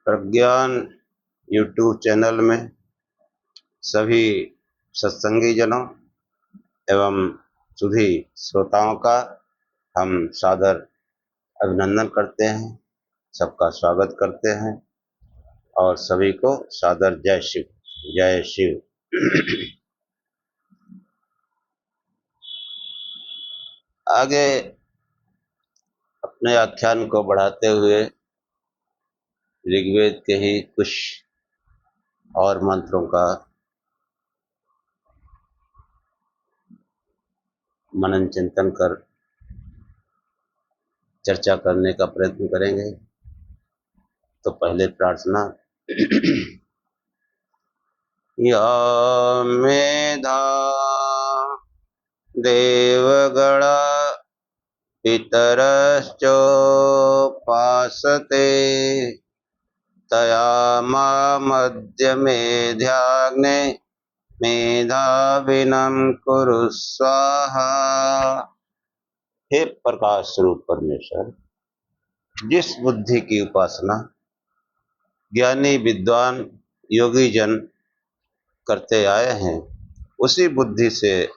प्रज्ञान YouTube channel में सभी सत्संगी जनों एवं सुधी श्रोताओं का हम सादर अभिनंदन करते हैं, सबका स्वागत करते हैं और सभी को सादर जय शिव जय शिव। आगे अपने आख्यान को बढ़ाते हुए ऋग्वेद के ही कुछ और मंत्रों का मनन चिंतन कर चर्चा करने का प्रयत्न करेंगे। तो पहले प्रार्थना। या मेधा देवगणा पितरश्चोपासते तया मामद्य मेधाग्ने मेधाविनं कुरु स्वाहा। हे प्रकाश स्वरूप परमेश्वर, जिस बुद्धि की उपासना ज्ञानी विद्वान योगी जन करते आए हैं, उसी बुद्धि से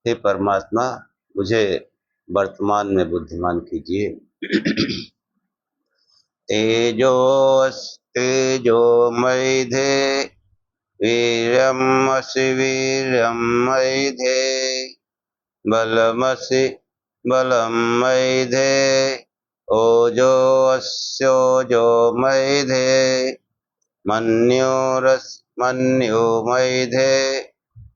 हे परमात्मा मुझे वर्तमान में बुद्धिमान कीजिए। तेजोमयधे वीर्यमसि वीर्यं मयधे बलमसि बलं मयधे ओजोऽस्योजो मयधे मन्योरस्मन्यो मयधे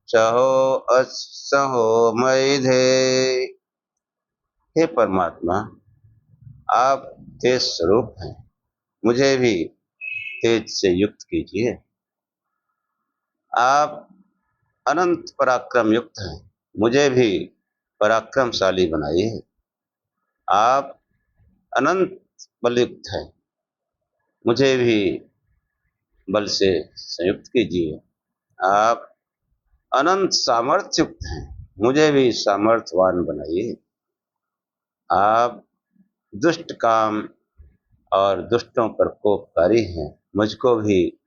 सहो मयधे। हे परमात्मा, आप तेज स्वरूप हैं, मुझे भी तेज से युक्त कीजिए। आप अनंत पराक्रम युक्त हैं, मुझे भी पराक्रमशाली बनाइए। आप अनंत बलयुक्त हैं, मुझे भी बल से संयुक्त कीजिए। आप अनंत सामर्थ्य युक्त हैं, मुझे भी सामर्थ्यवान बनाइए। आप दुष्ट काम और दुष्टों पर कोपकारी हैं, मुझको भी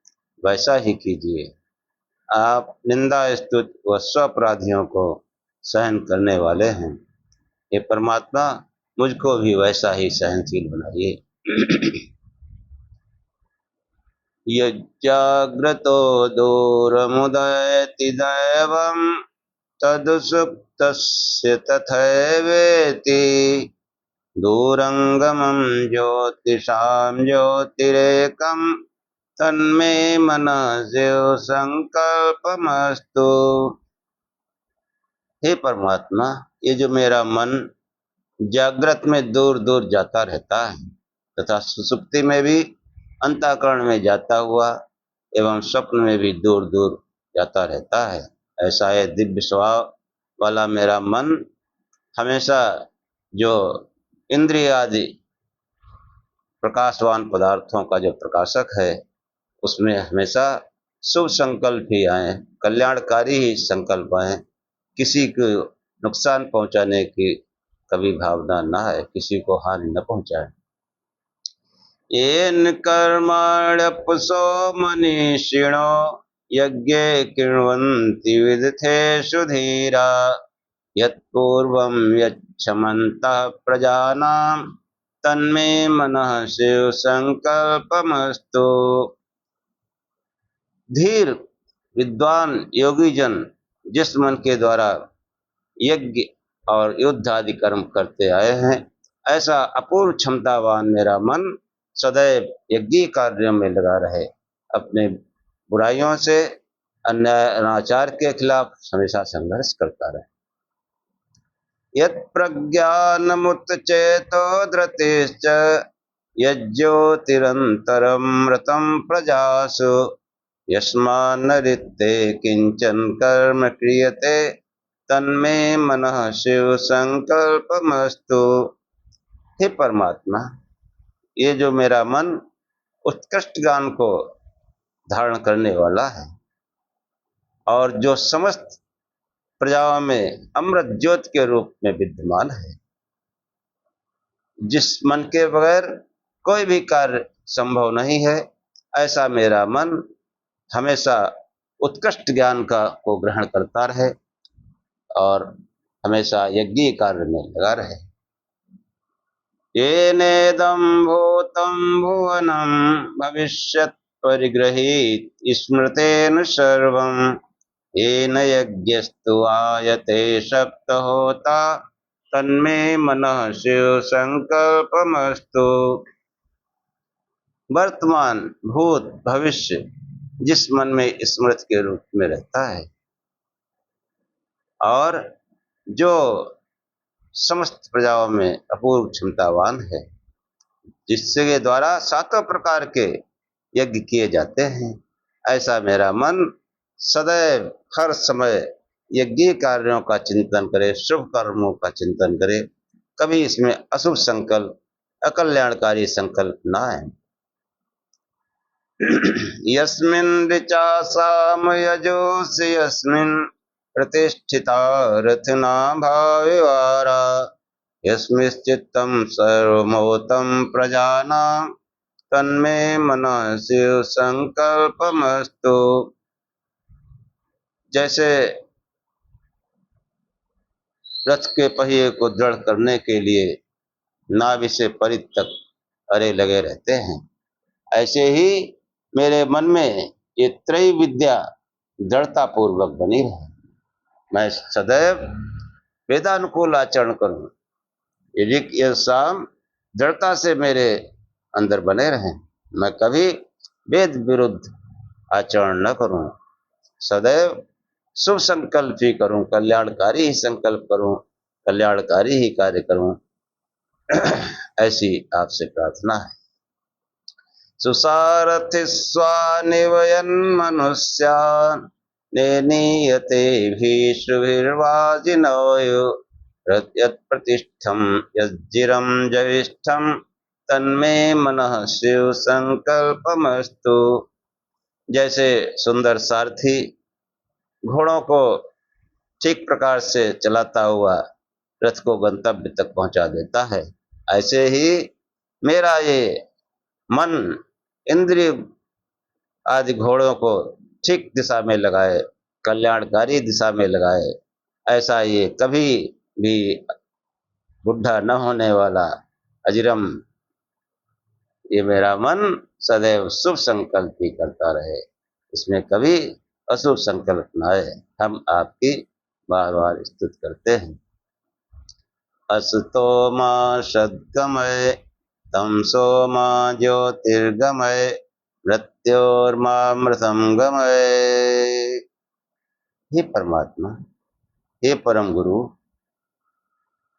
वैसा ही कीजिए। आप निंदा स्तुति व स्वअपराधियों को सहन करने वाले हैं, ये परमात्मा मुझको भी वैसा ही सहनशील बनाइए। यज्जाग्रतो दूरमुदयति दैवं तदुसुप्तस्य तथैवेति दूरंगमं ज्योतिषां ज्योतिरेकं तन्मे मनः शिव संकल्पमस्तु। हे परमात्मा, ये जो मेरा मन जागृत में दूर दूर जाता रहता है तथा सुसुप्ति में भी अंतःकरण में जाता हुआ एवं स्वप्न में भी दूर दूर जाता रहता है, ऐसा है दिव्य स्वभाव वाला मेरा मन हमेशा जो इंद्रिय आदि प्रकाशवान पदार्थों का जो प्रकाशक है, उसमें हमेशा शुभ संकल्प ही आए, कल्याणकारी ही संकल्प आए, किसी को नुकसान पहुंचाने की कभी भावना न है, किसी को हानि न पहुंचाए। येन कर्मण्यपुसो मनीषिणो यज्ञे कृण्वन्ति विदथेषु धीरा यत्पूर्वं यच्छमन्तः प्रजानां तन्मे मनः शिव संकल्पमस्तु। धीर विद्वान योगी जन जिस मन के द्वारा यज्ञ और युद्ध आदि कर्म करते आए हैं, ऐसा अपूर्व क्षमतावान मेरा मन सदैव यज्ञ कार्यों में लगा रहे, अपने बुराइयों से अन्याय अनाचार के खिलाफ हमेशा संघर्ष करता रहे। यत् प्रज्ञानमुत्चेतो धृतिश्च यज्ज्योतिरन्तरमृतं प्रजासु यस्मान्नरित्ते किंचन कर्म क्रियते तन्मे मनः शिव संकल्पमस्तु। हे परमात्मा, ये जो मेरा मन उत्कृष्ट ज्ञान को धारण करने वाला है और जो समस्त प्रजाओं में अमृत ज्योति के रूप में विद्यमान है, जिस मन के बगैर कोई भी कार्य संभव नहीं है, ऐसा मेरा मन हमेशा उत्कृष्ट ज्ञान को ग्रहण करता रहे और हमेशा यज्ञ कार्य में लगा रहे। येनेदं भूतं भुवनं भविष्यत् परिगृहीत स्मृतेन सर्वं येन यज्ञस्तु आयते सप्तहोता तन्मे मनः शिव संकल्पमस्तु। वर्तमान, भूत, भविष्य जिस मन में स्मृति के रूप में रहता है और जो समस्त प्रजाओं में अपूर्व क्षमतावान है, जिसके द्वारा सातों प्रकार के यज्ञ किए जाते हैं, ऐसा मेरा मन सदैव हर समय यज्ञ कार्यों का चिंतन करे, शुभ कर्मों का चिंतन करे, कभी इसमें अशुभ संकल्प, अकल्याणकारी संकल्प न आए। यस्मिन् ऋचा साम यजोषि यस्मिन् प्रतिष्ठिता रथना भाविवारा यस्मिश्चित्तं सर्वमोतं प्रजानां तन्मे मनः शिव संकल्पमस्तु। जैसे रथ के पहिए को दृढ़ करने के लिए नाभि से परिध तक अरे लगे रहते हैं, ऐसे ही मेरे मन में ये त्रय विद्या दृढ़ता पूर्वक बनी रहे। मैं सदैव वेदानुकूल आचरण करूं, ये शाम दृढ़ता से मेरे अंदर बने रहें। मैं कभी वेद विरुद्ध आचरण न करूं, सदैव शुभ संकल्प ही करूं, कल्याणकारी ही संकल्प करूं, कल्याणकारी ही कार्य करूं, ऐसी आपसे प्रार्थना है। सुसारथि स्वानिवयन् मनुष्यान् नेनीयते भीषुभिर्वाजिनोयु यत्प्रतिष्ठं यज्जिरं जविष्ठं तन्मे मनः शिव संकल्पमस्तु। जैसे सुंदर सारथी घोड़ों को ठीक प्रकार से चलाता हुआ रथ को गंतव्य तक पहुंचा देता है, ऐसे ही मेरा ये मन इंद्रिय आदि घोड़ों को ठीक दिशा में लगाए, कल्याणकारी दिशा में लगाए। ऐसा ये कभी भी बुढ़ा न होने वाला अजिरम ये मेरा मन सदैव शुभ संकल्प ही करता रहे, इसमें कभी अशुभ संकल्प न आए। हम आपकी बार बार स्तुति करते हैं। असतो मा सद्गमय तमसो मा ज्योतिर्गमय मृत्योर्मामृतम गमय। हे परमात्मा, हे परम गुरु,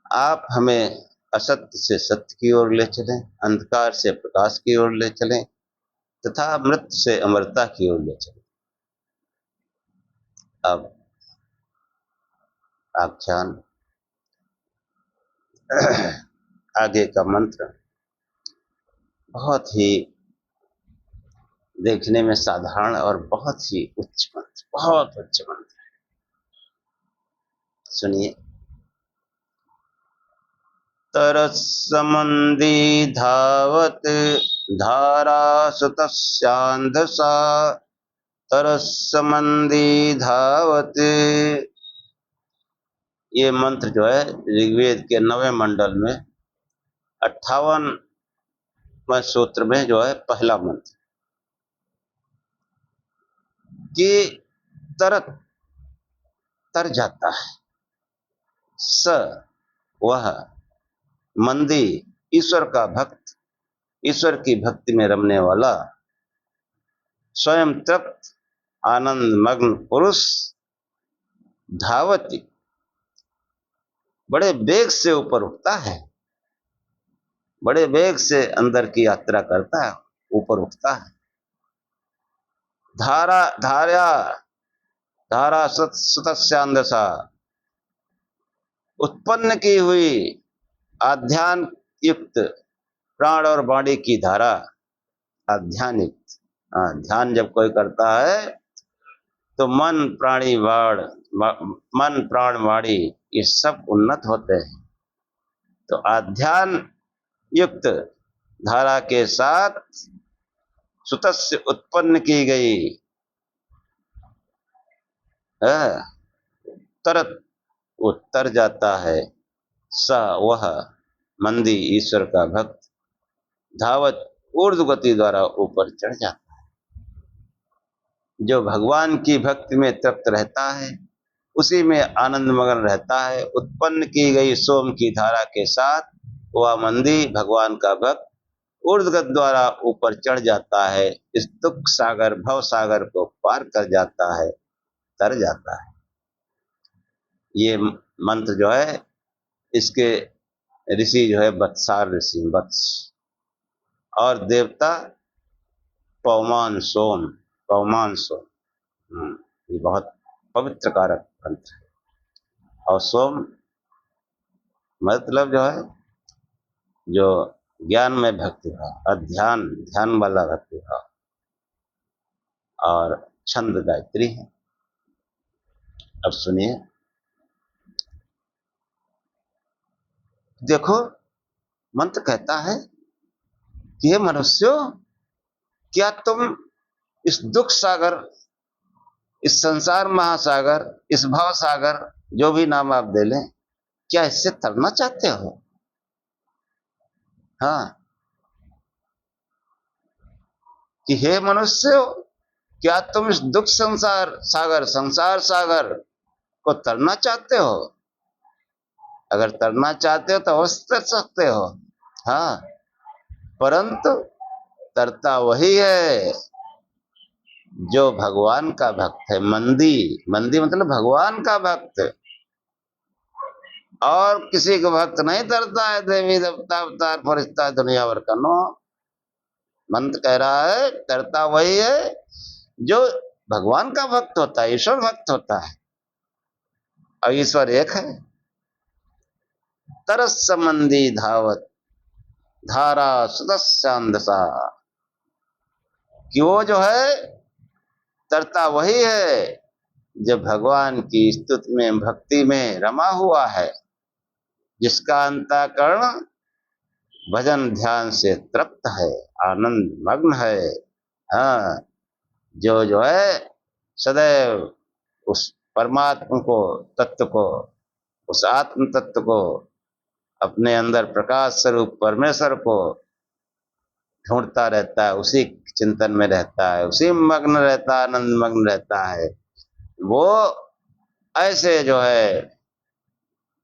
आप हमें असत्य से सत्य की ओर ले चलें, अंधकार से प्रकाश की ओर ले चलें तथा मृत्यु से अमरता की ओर ले चलें। अब आख्यान आगे का मंत्र बहुत ही देखने में साधारण और बहुत ही उच्च मंत्र, बहुत उच्च मंत्र है। सुनिए। तरस्समन्दी धावत धारा सुतस्यांधसा तरस्समन्दी धावत। ये मंत्र जो है ऋग्वेद के 9वें मंडल में 58वें सूत्र में जो है पहला मंत्र कि तर जाता है। स वह मंदी ईश्वर का भक्त, ईश्वर की भक्ति में रमने वाला स्वयं तृप्त आनंद मग्न पुरुष धावती बड़े वेग से ऊपर उठता है, बड़े वेग से अंदर की यात्रा करता है, ऊपर उठता है। धारा सुतस्यांदसा उत्पन्न की हुई आध्यान युक्त प्राण और वाणी की धारा। आध्यान युक्त ध्यान जब कोई करता है तो मन प्राण वाणी ये सब उन्नत होते हैं। तो आध्यान युक्त धारा के साथ सुतस्य उत्पन्न की गई है, तरत वो तर जाता है, स वह मंदी ईश्वर का भक्त, धावत ऊर्ध्व गति द्वारा ऊपर चढ़ जाता है। जो भगवान की भक्ति में तृप्त रहता है, उसी में आनंद मगन रहता है, उत्पन्न की गई सोम की धारा के साथ वह मंदी भगवान का भक्त ऊर्ध्वगत द्वारा ऊपर चढ़ जाता है, इस दुख सागर भव सागर को पार कर जाता है, तर जाता है। ये मंत्र जो है इसके ऋषि जो है वत्सार ऋषि, वत्स, और देवता पवमान सोम, पवमान सोम। ये बहुत पवित्र कारक मंत्र है। और सोम मतलब जो है जो ज्ञान में भक्ति भाव, अध्यान ध्यान वाला भक्ति भाव, और छंद गायत्री है। अब सुनिए, देखो मंत्र कहता है कि हे मनुष्यों, क्या तुम इस दुख सागर, इस संसार महासागर, इस भव सागर, जो भी नाम आप दे लें, क्या इससे तरना चाहते हो? हाँ, कि हे मनुष्यों, क्या तुम इस दुख संसार सागर, संसार सागर को तरना चाहते हो? अगर तरना चाहते हो तो अवश्य तर सकते हो। हाँ, परंतु तरता वही है जो भगवान का भक्त है। मंदी, मंदी मतलब भगवान का भक्त, और किसी का भक्त नहीं तरता है। देवी देवता अवतार फरिश्ता दुनिया भर का नो, मंत्र कह रहा है तरता वही है जो भगवान का भक्त होता है, ईश्वर भक्त होता है। और ईश्वर एक है। तरस मंदी धावत धारा सुदस्यांदसा, कि वो जो है तरता वही है जो भगवान की स्तुति में भक्ति में रमा हुआ है, जिसका अंतःकरण भजन ध्यान से तृप्त है, आनंद मग्न है। हाँ, जो है सदैव उस परमात्मा को, तत्व को, उस आत्म तत्व को, अपने अंदर प्रकाश स्वरूप परमेश्वर को ढूंढता रहता है, उसी चिंतन में रहता है, उसी में मग्न रहता है, आनंद मग्न रहता है। वो ऐसे जो है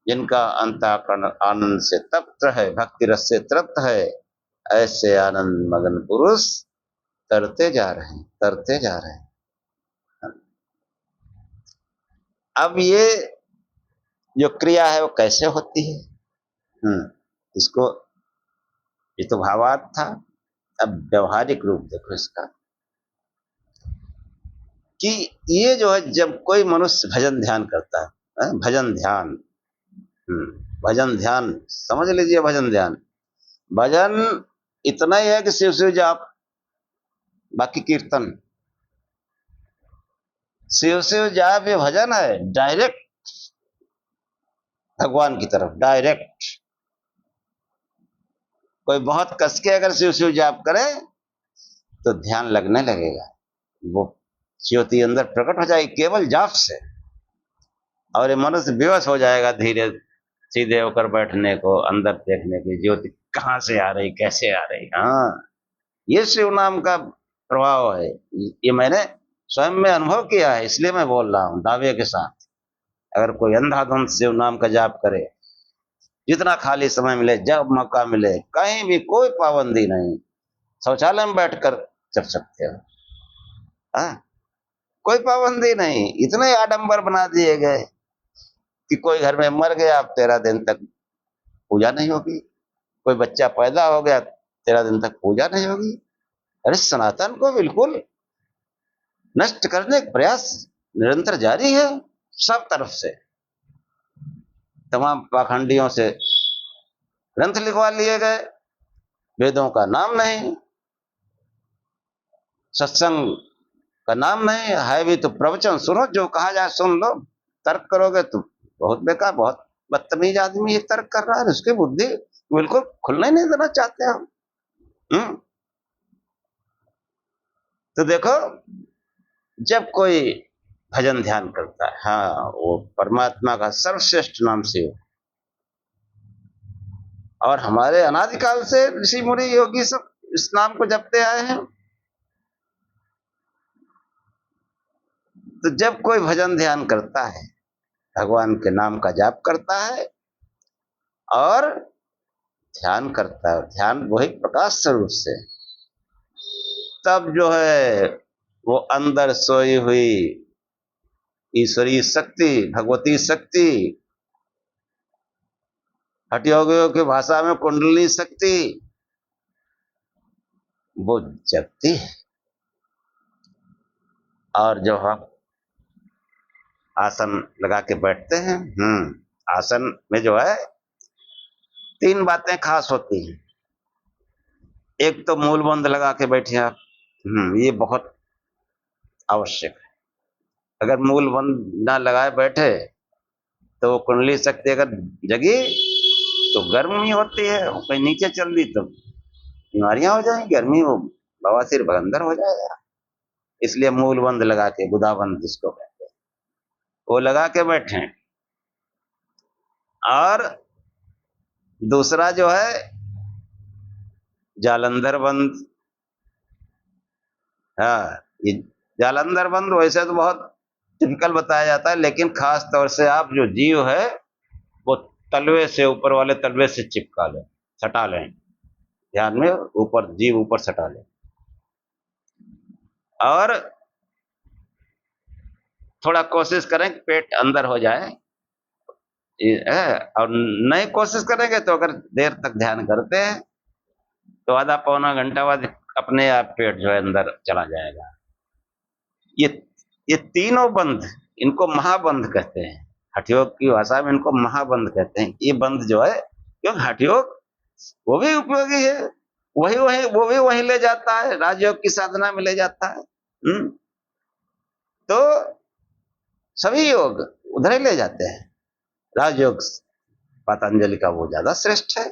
जिनका अंतःकरण आनंद से तृप्त है, भक्ति रस से तृप्त है, ऐसे आनंद मगन पुरुष तरते जा रहे हैं, तरते जा रहे हैं। अब ये जो क्रिया है वो कैसे होती है? इसको, ये तो भावार्थ था। अब व्यवहारिक रूप देखो इसका, कि ये जो है जब कोई मनुष्य भजन ध्यान करता है, भजन ध्यान, भजन ध्यान समझ लीजिए। भजन ध्यान, भजन इतना ही है कि शिव शिव जाप, बाकी कीर्तन। शिव शिव जाप ये भजन है, डायरेक्ट भगवान की तरफ, डायरेक्ट। कोई बहुत कस के अगर शिव शिव जाप करे तो ध्यान लगने लगेगा, वो ज्योति अंदर प्रकट हो जाएगी केवल जाप से, और ये मनुष्य बेहोश हो जाएगा धीरे सीधे होकर बैठने को, अंदर देखने की ज्योति कहाँ से आ रही, कैसे आ रही। हाँ, ये शिव नाम का प्रभाव है। ये मैंने स्वयं में अनुभव किया है, इसलिए मैं बोल रहा हूँ दावे के साथ। अगर कोई अंधाधुंध शिव नाम का जाप करे, जितना खाली समय मिले, जब मौका मिले, कहीं भी कोई पाबंदी नहीं, शौचालय में बैठकर कर सकते हो। हाँ, कोई पाबंदी नहीं। इतने आडंबर बना दिए गए कि कोई घर में मर गया, 13 दिन तक पूजा नहीं होगी। कोई बच्चा पैदा हो गया, 13 दिन तक पूजा नहीं होगी। अरे सनातन को बिल्कुल नष्ट करने का प्रयास निरंतर जारी है, सब तरफ से। तमाम पाखंडियों से ग्रंथ लिखवा लिए गए, वेदों का नाम नहीं, सत्संग का नाम नहीं है भी तो प्रवचन सुनो, जो कहा जाए सुन लो। तर्क करोगे तो बहुत बेकार, बहुत बदतमीज आदमी ये तर्क कर रहा है, उसकी बुद्धि बिल्कुल खुलने नहीं देना चाहते हम। तो देखो, जब कोई भजन ध्यान करता है, हाँ, वो परमात्मा का सर्वश्रेष्ठ नाम से, और हमारे अनादिकाल से ऋषि मुनि योगी सब इस नाम को जपते आए हैं। तो जब कोई भजन ध्यान करता है, भगवान के नाम का जाप करता है और ध्यान करता है, ध्यान वही प्रकाश स्वरूप से, तब जो है वो अंदर सोई हुई ईश्वरीय शक्ति, भगवती शक्ति, हठयोगियों की भाषा में कुंडली शक्ति, वो जगती है। और जो हम आसन लगा के बैठते हैं, आसन में जो है 3 बातें खास होती हैं। एक तो मूल बंध लगा के बैठे आप, ये बहुत आवश्यक है। अगर मूल बंध ना लगाए बैठे तो वो कुंडली शक्ति अगर जगी तो गर्मी होती है, कहीं नीचे चल दी तो बीमारियां हो जाएंगी, गर्मी, वो बवासीर भगंदर हो जाएगा। इसलिए मूल बंध लगा के, गुदाबंद जिसको कहते हैं, वो लगा के बैठे। और दूसरा जो है जालंधर बंद। हाँ, ये जालंधर बंद वैसे तो बहुत टिपिकल बताया जाता है, लेकिन खास तौर से आप जो जीव है वो तलवे से, ऊपर वाले तलवे से चिपका लें, सटा लें, ध्यान में ऊपर, जीव ऊपर सटा लें, और थोड़ा कोशिश करें कि पेट अंदर हो जाए। और नहीं कोशिश करेंगे तो अगर देर तक ध्यान करते हैं तो आधा पौना घंटा बाद अपने आप पेट जो है अंदर चला जाएगा। ये तीनों बंध, इनको महाबंध कहते हैं। हठयोग की भाषा में इनको महाबंध कहते हैं। ये बंध जो है, क्योंकि हठयोग वो भी उपयोगी है, वो भी वही ले जाता है, राजयोग की साधना में ले जाता है। तो सभी योग उधर ही ले जाते हैं। राजयोग पतंजलि का वो ज्यादा श्रेष्ठ है।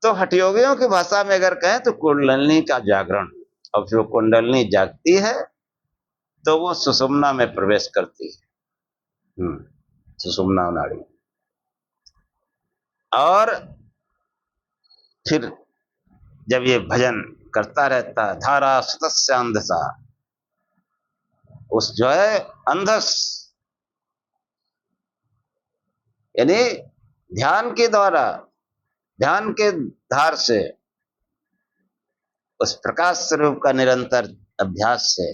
तो हठयोगियों की भाषा में अगर कहें तो कुंडलिनी का जागरण, और जो कुंडलिनी जागती है तो वो सुषुम्ना में प्रवेश करती है, सुषुम्ना नाड़ी। और फिर जब ये भजन करता रहता है, धारा सतस्यांधसा, उस जो है अंधस, यानी ध्यान के द्वारा, ध्यान के धार से, उस प्रकाश स्वरूप का निरंतर अभ्यास से,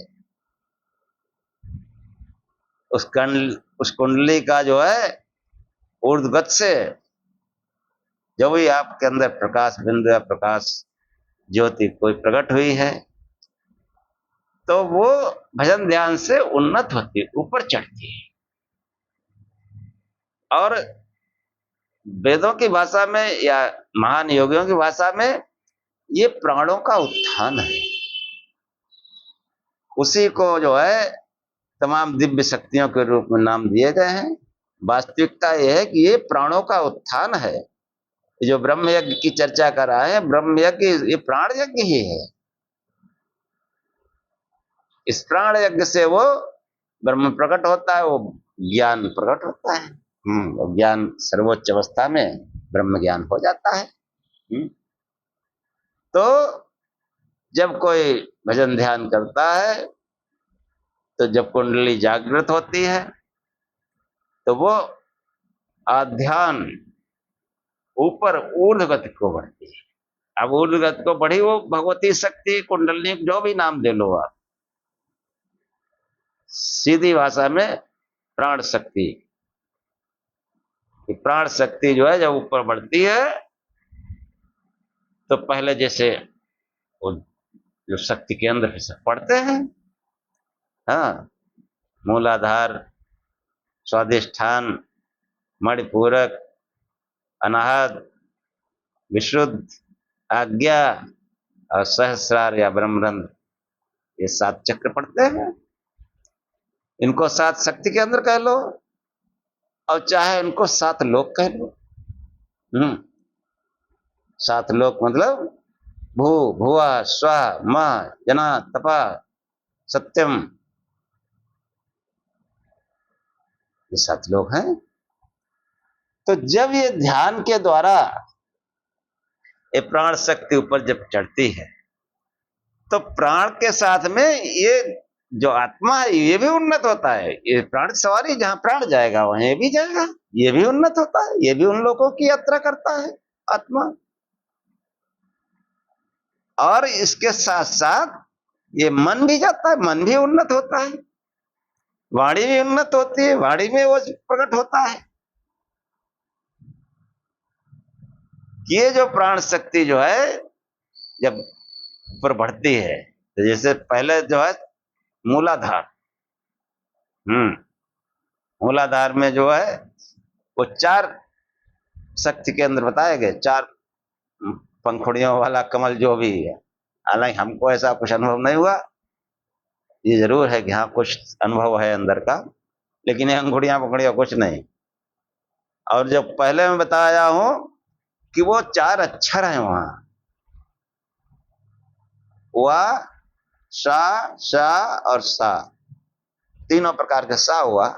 उस कुंडली का जो है ऊर्ध्वगत से, जो भी आपके अंदर प्रकाश बिंदु या प्रकाश ज्योति कोई प्रकट हुई है, तो वो भजन ध्यान से उन्नत होती है, ऊपर चढ़ती है। और वेदों की भाषा में या महान योगियों की भाषा में ये प्राणों का उत्थान है। उसी को जो है तमाम दिव्य शक्तियों के रूप में नाम दिए गए हैं। वास्तविकता यह है कि ये प्राणों का उत्थान है। जो ब्रह्म यज्ञ की चर्चा कर रहा है, ब्रह्म यज्ञ ये प्राण यज्ञ ही है। इस प्राण यज्ञ से वो ब्रह्म प्रकट होता है, वो ज्ञान प्रकट होता है। ज्ञान सर्वोच्च अवस्था में ब्रह्म ज्ञान हो जाता है। तो जब कोई भजन ध्यान करता है, तो जब कुंडली जागृत होती है तो वो आध्यान ऊपर ऊर्ध्वगति को बढ़ती है। अब ऊर्ध्वगति को बढ़ी, वो भगवती शक्ति, कुंडली, जो भी नाम दे लो आप, सीधी भाषा में प्राण शक्ति। प्राण शक्ति जो है जब ऊपर बढ़ती है तो पहले जैसे वो जो शक्ति केंद्र सब पढ़ते हैं, हाँ, मूलाधार, स्वाधिष्ठान, मणिपूरक, अनाहत, विशुद्ध, आज्ञा और सहस्रार या ब्रह्मरंध्र, ये 7 चक्र पढ़ते हैं। इनको 7 शक्ति के अंदर कह लो, और चाहे इनको 7 लोक कह लो। 7 लोक मतलब भू भुवा स्वा म जना तपा सत्यम, ये 7 लोग हैं। तो जब ये ध्यान के द्वारा ये प्राण शक्ति ऊपर जब चढ़ती है, तो प्राण के साथ में ये जो आत्मा है ये भी उन्नत होता है। ये प्राण सवारी जहां प्राण जाएगा वहां ये भी जाएगा, ये भी उन्नत होता है, ये भी उन लोगों की यात्रा करता है आत्मा। और इसके साथ साथ ये मन भी जाता है, मन भी उन्नत होता है, वाणी भी उन्नत होती है, वाणी में वो प्रकट होता है। ये जो प्राण शक्ति जो है जब ऊपर बढ़ती है, तो जैसे पहले जो है मूलाधार, मूलाधार में जो है वो 4 शक्ति के अंदर बताए गए, 4 पंखुड़ियों वाला कमल जो भी है। हालांकि हमको ऐसा कुछ अनुभव नहीं हुआ, ये जरूर है कि हाँ कुछ अनुभव है अंदर का, लेकिन ये अंगुड़ियां पकड़ियां कुछ नहीं। और जब पहले मैं बताया हूं कि वो 4 अक्षर हैं वहां, वा शा और सा, तीनों प्रकार के सा हुआ।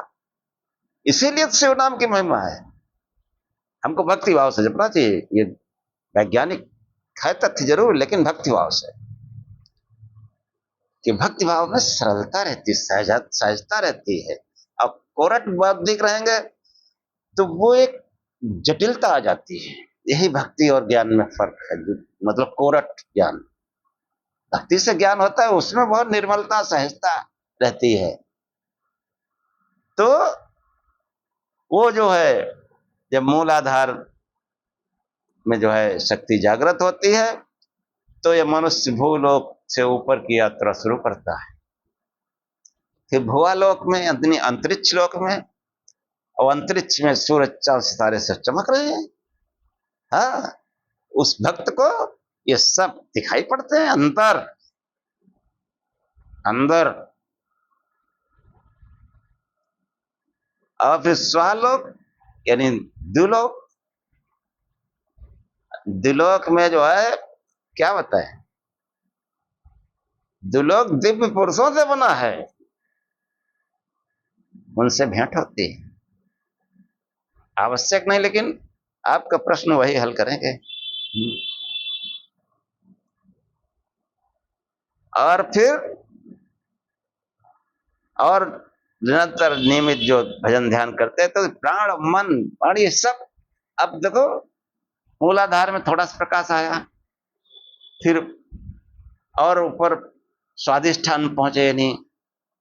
इसीलिए तो शिव नाम की महिमा है। हमको भक्ति भाव से जपना चाहिए। ये वैज्ञानिक है तथ्य जरूर, लेकिन भक्ति भाव से, कि भक्ति भाव में सरलता रहती है, सहजता रहती है। अब कोरट बौद्धिक रहेंगे तो वो एक जटिलता आ जाती है। यही भक्ति और ज्ञान में फर्क है। मतलब कोरट ज्ञान, भक्ति से ज्ञान होता है, उसमें बहुत निर्मलता सहजता रहती है। तो वो जो है जब मूलाधार में जो है शक्ति जागृत होती है, तो ये मनुष्य भूलोक से ऊपर की यात्रा शुरू करता है। फिर भुवालोक में, यानी अंतरिक्ष लोक में, और अंतरिक्ष में सूरज चांद सितारे से चमक रहे हैं। हाँ, उस भक्त को ये सब दिखाई पड़ते हैं अंदर अंदर। और फिर स्वालोक यानी द्युलोक, द्युलोक में जो है क्या बताए, द्युलोक दिव्य पुरुषों से बना है, उनसे भेंट होती है। आवश्यक नहीं, लेकिन आपका प्रश्न वही हल करेंगे। और फिर और निरंतर नियमित जो भजन ध्यान करते हैं, तो प्राण मन और ये सब, अब देखो मूलाधार में थोड़ा सा प्रकाश आया, फिर और ऊपर स्वादिष्ठान पहुंचे, नहीं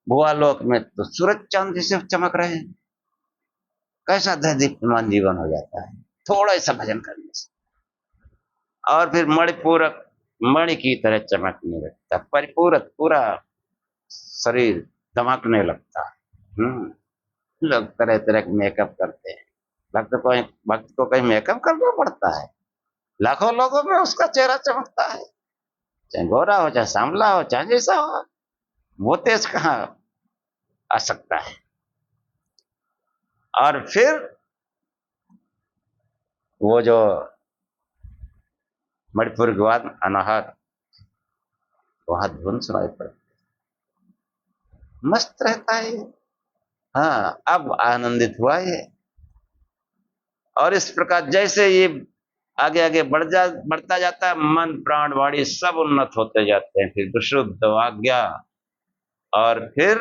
भुवालोक में तो सूरज चांद जैसे चमक रहे हैं। कैसा दीप्यमान जीवन हो जाता है थोड़ा सा भजन करने से। और फिर मणिपूरक, मणि की तरह चमकने लगता, परिपूरक पूरा शरीर दमकने लगता है। लोग तरह तरह के मेकअप करते हैं। भक्त को कहीं मेकअप करना पड़ता है? लाखों लोगों में उसका चेहरा चमकता है, चाहे गोरा हो, चाहे सांवला हो, चाहे जैसा हो। वो तेज कहाँ आ सकता है? और फिर वो जो मणिपुर के बाद अनाहत, वहां धुन सुनाई पड़ती, मस्त रहता है। हाँ, अब आनंदित हुआ ये। और इस प्रकार जैसे ये आगे आगे बढ़ता जाता है, मन प्राण वाणी सब उन्नत होते जाते हैं। फिर विशुद्ध आज्ञा, और फिर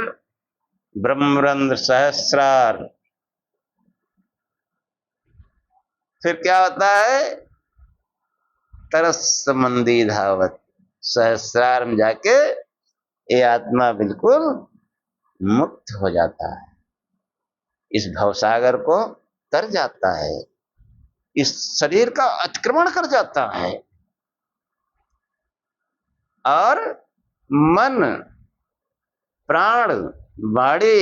ब्रह्मरंध्र सहस्रार। फिर क्या होता है? तरस मंदी धावत, सहस्रार में जाके ये आत्मा बिल्कुल मुक्त हो जाता है, इस भवसागर को तर जाता है, इस शरीर का अतिक्रमण कर जाता है, और मन प्राण वाणी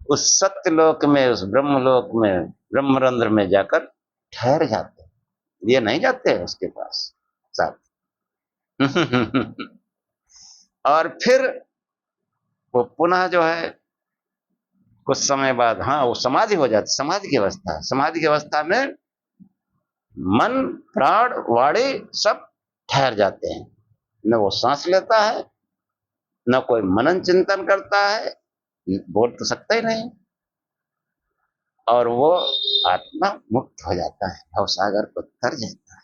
उस सत्यलोक में, उस ब्रह्मलोक में, ब्रह्मरंध्र में जाकर ठहर जाते। ये नहीं जाते उसके पास साथ। और फिर वो पुनः जो है कुछ समय बाद, हाँ, वो समाधि हो जाती, समाधि की अवस्था। समाधि की अवस्था में मन प्राण वाणी सब ठहर जाते हैं। न वो सांस लेता है, न कोई मनन चिंतन करता है, बोल तो सकता ही नहीं, और वो आत्मा मुक्त हो जाता है, भवसागर को तर जाता है।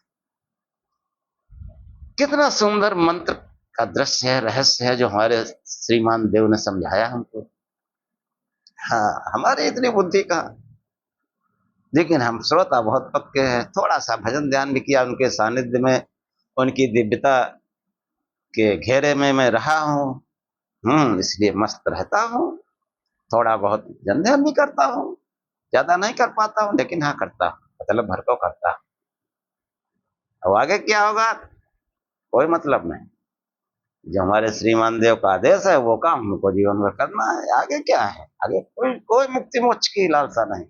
कितना सुंदर मंत्र का दृश्य है, रहस्य है, जो हमारे श्रीमान देव ने समझाया हमको। हाँ, हमारी इतनी बुद्धि कहाँ। लेकिन हम श्रोता बहुत पक्के हैं, थोड़ा सा भजन ध्यान भी किया, उनके सानिध्य में, उनकी दिव्यता के घेरे में मैं रहा हूँ, इसलिए मस्त रहता हूँ। थोड़ा बहुत भजन ध्यान भी करता हूँ, ज्यादा नहीं कर पाता हूँ, लेकिन हाँ करता हूँ, मतलब भर को करता हूँ। अब आगे क्या होगा कोई मतलब नहीं, जो हमारे श्रीमान देव का आदेश है वो काम हमको जीवन में करना है। आगे क्या है, आगे कोई कोई मुक्ति मोक्ष की लालसा नहीं,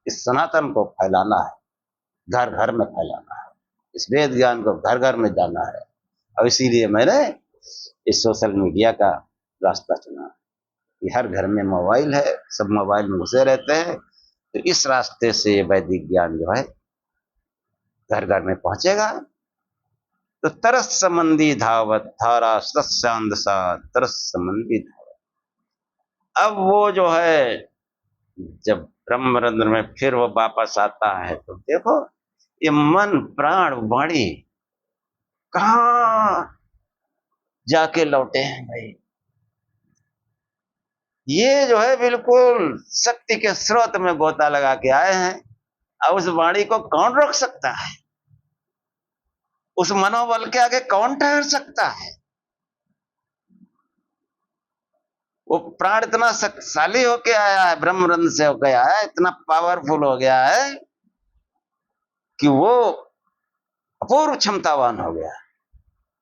इस सनातन को फैलाना है, घर घर में फैलाना है, इस वेद ज्ञान को घर घर में जाना है। और इसीलिए मैंने इस सोशल मीडिया का रास्ता चुना कि हर घर में मोबाइल है, सब मोबाइल में घुसे रहते हैं, तो इस रास्ते से ये वैदिक ज्ञान जो है घर घर में पहुंचेगा। तो तरस संबंधी धावत धारा सत्स्यांद सा, तरस संबंधी धावत। अब वो जो है जब ब्रह्मरंध्र में फिर वो वापस आता है, तो देखो ये मन प्राण वाणी कहाँ जाके लौटे हैं भाई। ये जो है बिल्कुल शक्ति के स्रोत में गोता लगा के आए हैं। अब उस वाणी को कौन रोक सकता है, उस मनोबल के आगे कौन ठहर सकता है। वो प्राण इतना शक्तिशाली होके आया है, ब्रह्मरंध्र से होके आया है, इतना पावरफुल हो गया है कि वो अपूर्व क्षमतावान हो गया।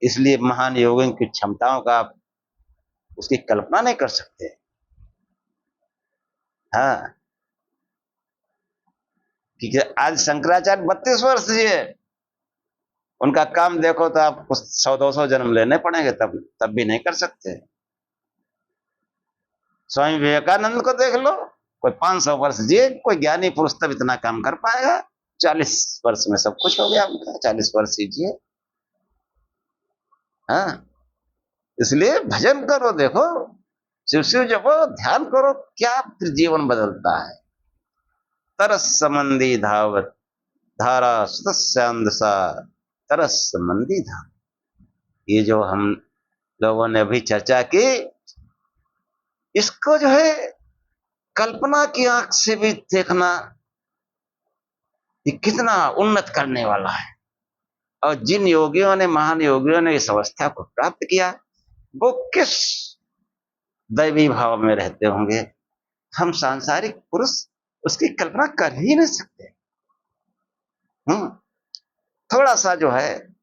इसलिए महान योगियों की क्षमताओं का आप उसकी कल्पना नहीं कर सकते। हाँ, कि आज शंकराचार्य 32 वर्ष जिए, उनका काम देखो तो आपको 100-200 जन्म लेने पड़ेंगे, तब भी नहीं कर सकते। स्वामी विवेकानंद को देख लो, कोई 500 वर्ष जिए, कोई ज्ञानी पुरुष तब इतना काम कर पाएगा। 40 वर्ष में सब कुछ हो गया उनका, 40 वर्ष ही जिए। हाँ, इसलिए भजन करो, देखो शिव शिव जपो, ध्यान करो, क्या फिर जीवन बदलता है। तरस संबंधी धावत धारा सत्स्यांद सा, तरस संबंधी धावत। ये जो हम लोगों ने अभी चर्चा की, इसको जो है कल्पना की आंख से भी देखना, ये कितना उन्नत करने वाला है। और जिन योगियों ने, महान योगियों ने इस अवस्था को प्राप्त किया, वो किस दैवी भाव में रहते होंगे, हम सांसारिक पुरुष उसकी कल्पना कर ही नहीं सकते। थोड़ा सा जो है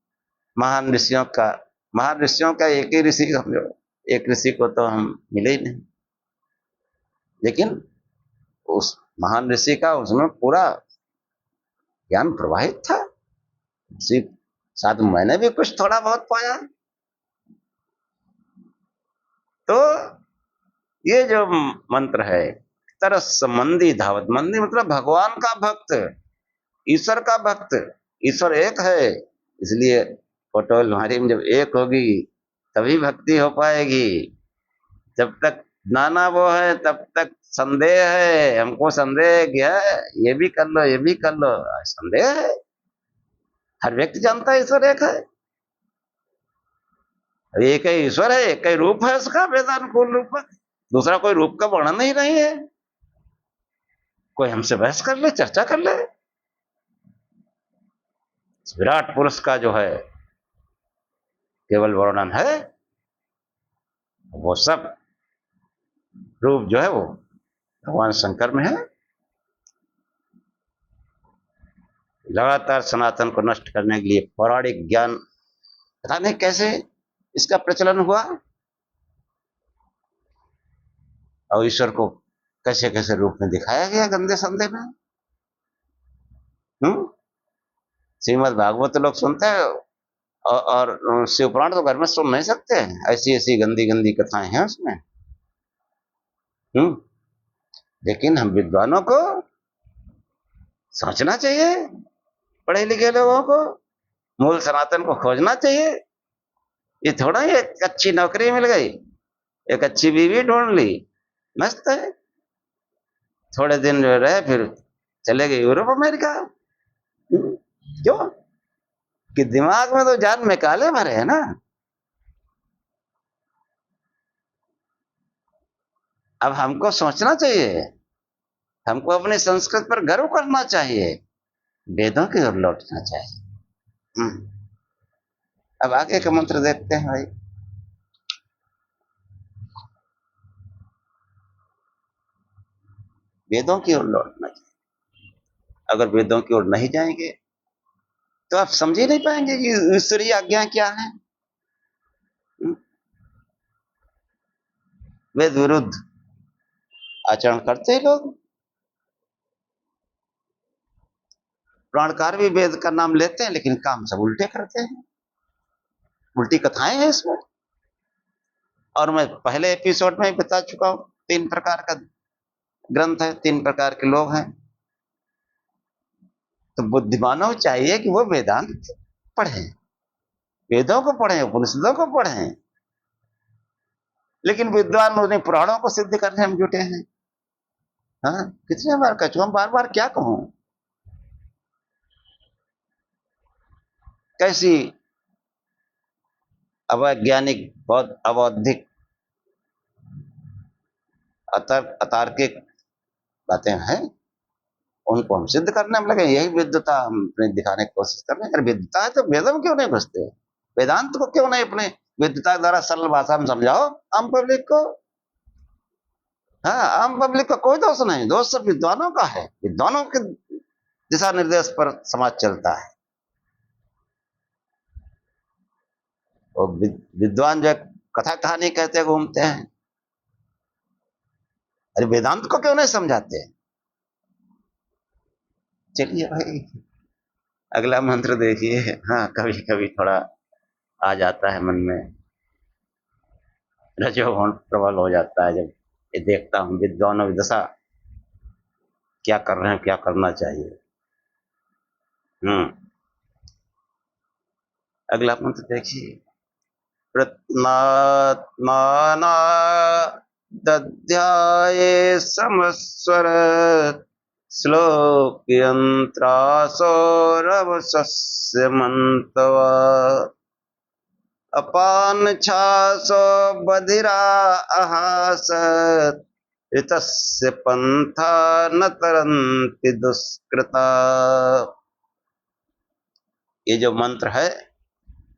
महान ऋषियों का एक ही ऋषि समझो, एक ऋषि को तो हम मिले ही नहीं, लेकिन उस महान ऋषि का उसमें पूरा ज्ञान प्रवाहित था। उसी साथ मैंने भी कुछ थोड़ा बहुत पाया। तो ये जो मंत्र है, तरस संबंधी धावत, मंदी मतलब भगवान का भक्त, ईश्वर का भक्त। ईश्वर एक है, इसलिए फोटो हमारी में जब एक होगी तभी भक्ति हो पाएगी। जब तक नाना वो है तब तक संदेह है, हमको संदेह क्या है, ये भी कर लो ये भी कर लो, संदेह है। हर व्यक्ति जानता है ईश्वर एक है, एक ही ईश्वर है, एक ही रूप है उसका, वेदानुकूल रूप है, दूसरा कोई रूप का वर्णन ही नहीं है। कोई हमसे बहस कर ले, चर्चा कर ले। विराट पुरुष का जो है केवल वर्णन है, वो सब रूप जो है वो भगवान शंकर में है। लगातार सनातन को नष्ट करने के लिए पौराणिक ज्ञान पता नहीं कैसे इसका प्रचलन हुआ, और ईश्वर को कैसे कैसे रूप में दिखाया गया गंदे संदे में। श्रीमद् भागवत लोग सुनते हैं, और शिव पुराण तो घर में सुन नहीं सकते, ऐसी ऐसी गंदी गंदी कथाएं हैं उसमें। लेकिन हम विद्वानों को सोचना चाहिए, पढ़े लिखे लोगों को, मूल सनातन को खोजना चाहिए। ये थोड़ा ही एक अच्छी नौकरी मिल गई, एक अच्छी बीवी ढूंढ ली, मस्त है, थोड़े दिन जो रहे फिर चले गए यूरोप अमेरिका। क्यों? कि दिमाग में तो जान में काले भरे है ना। अब हमको सोचना चाहिए, हमको अपनी संस्कृति पर गर्व करना चाहिए, वेदों की ओर लौटना चाहिए। अब आगे का मंत्र देखते हैं भाई। वेदों की ओर लौटना चाहिए। अगर वेदों की ओर नहीं जाएंगे तो आप समझ ही नहीं पाएंगे कि ईश्वरीय आज्ञा क्या है। वेद विरुद्ध आचरण करते हैं लोग। पुराणकार भी वेद का नाम लेते हैं लेकिन काम सब उल्टे करते हैं, उल्टी कथाएं हैं इसमें। और मैं पहले एपिसोड में बता चुका हूं, 3 प्रकार का ग्रंथ है, 3 प्रकार के लोग हैं। तो बुद्धिमानों को चाहिए कि वो वेदांत पढ़ें, वेदों को पढ़ें, उपनिषदों को पढ़ें। लेकिन विद्वान उन्हें पुराणों को सिद्ध करने में जुटे हैं। हाँ, कितने बार कह चुका, बार बार क्या कहूं। कैसी अवैज्ञानिक, बहुत अबौद्धिक, अतार्किक बातें हैं, उनको हम सिद्ध करने में लगे। यही विद्वता हम अपने दिखाने की कोशिश कर रहे हैं। अगर विद्वता है तो वेदों में क्यों नहीं घुसते? वेदांत को क्यों नहीं अपने विद्वता द्वारा सरल भाषा में समझाओ आम पब्लिक को। हाँ, आम पब्लिक का कोई दोष नहीं, दोष सब विद्वानों का है। विद्वानों के दिशा निर्देश पर समाज चलता है। और विद्वान जो कथा कहानी कहते घूमते हैं। अरे वेदांत को क्यों नहीं समझाते? चलिए भाई, अगला मंत्र देखिए। हाँ, कभी कभी थोड़ा आ जाता है मन में, रजोगुण प्रबल हो जाता है जब ये देखता हूँ विद्वानों की दशा क्या कर रहे हैं, क्या करना चाहिए। अगला मंत्र देखिए। प्रत्नात्मानादध्याये समस्वर श्लोकयंत्रासौरवशस्य मंतवा अपान छासो बधिरा अहासत ऋतस्य पंथा न तरन्ति दुष्कृता। ये जो मंत्र है,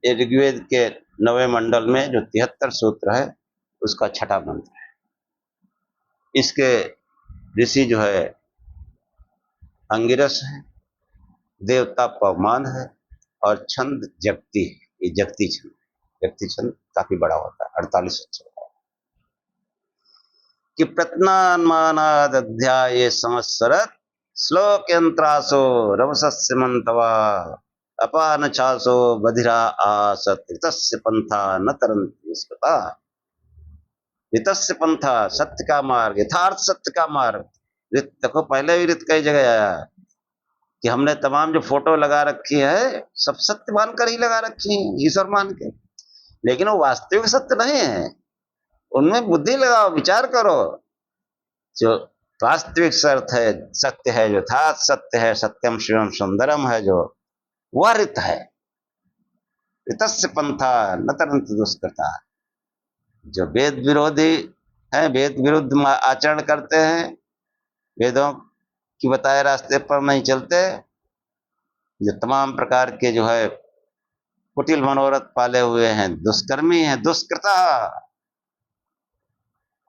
ये ऋग्वेद के 9वें मंडल में जो 73 सूत्र है उसका 6ठा मंत्र है। इसके ऋषि जो है अंगिरस है, देवता पवमान है, और छंद जगती है। ये जगती छंद, जगती छंद काफी बड़ा होता है, 48 अक्षर का। कि प्रत्नान्मानादध्याये संवत्सरत श्लोकयंत्रासो रवसस्य मंतवा अपान छासो बधिरा आसत ऋतस्य पंथा न तरन्ति दुष्कृता। ऋतस्य पंथा, सत्य का मार्ग, यथार्थ सत्य का मार्ग। ऋत देखो, पहले भी ऋत कई जगह आया कि हमने तमाम जो फोटो लगा रखी है सब सत्य मानकर ही लगा रखी है, ईश्वर मान के। लेकिन वो वास्तविक सत्य नहीं है, उनमें बुद्धि लगाओ, विचार करो। जो वास्तविक सत्य है, जो यथार्थ सत्य है, सत्यम शिवम सुंदरम है, जो वह ऋत है। ऋतस्य पंथा न तरन्ति दुष्कृता। जो वेद विरोधी है, वेद विरुद्ध आचरण करते हैं, वेदों की बताए रास्ते पर नहीं चलते, जो तमाम प्रकार के जो है कुटिल मनोरथ पाले हुए हैं, दुष्कर्मी हैं, दुष्कृता।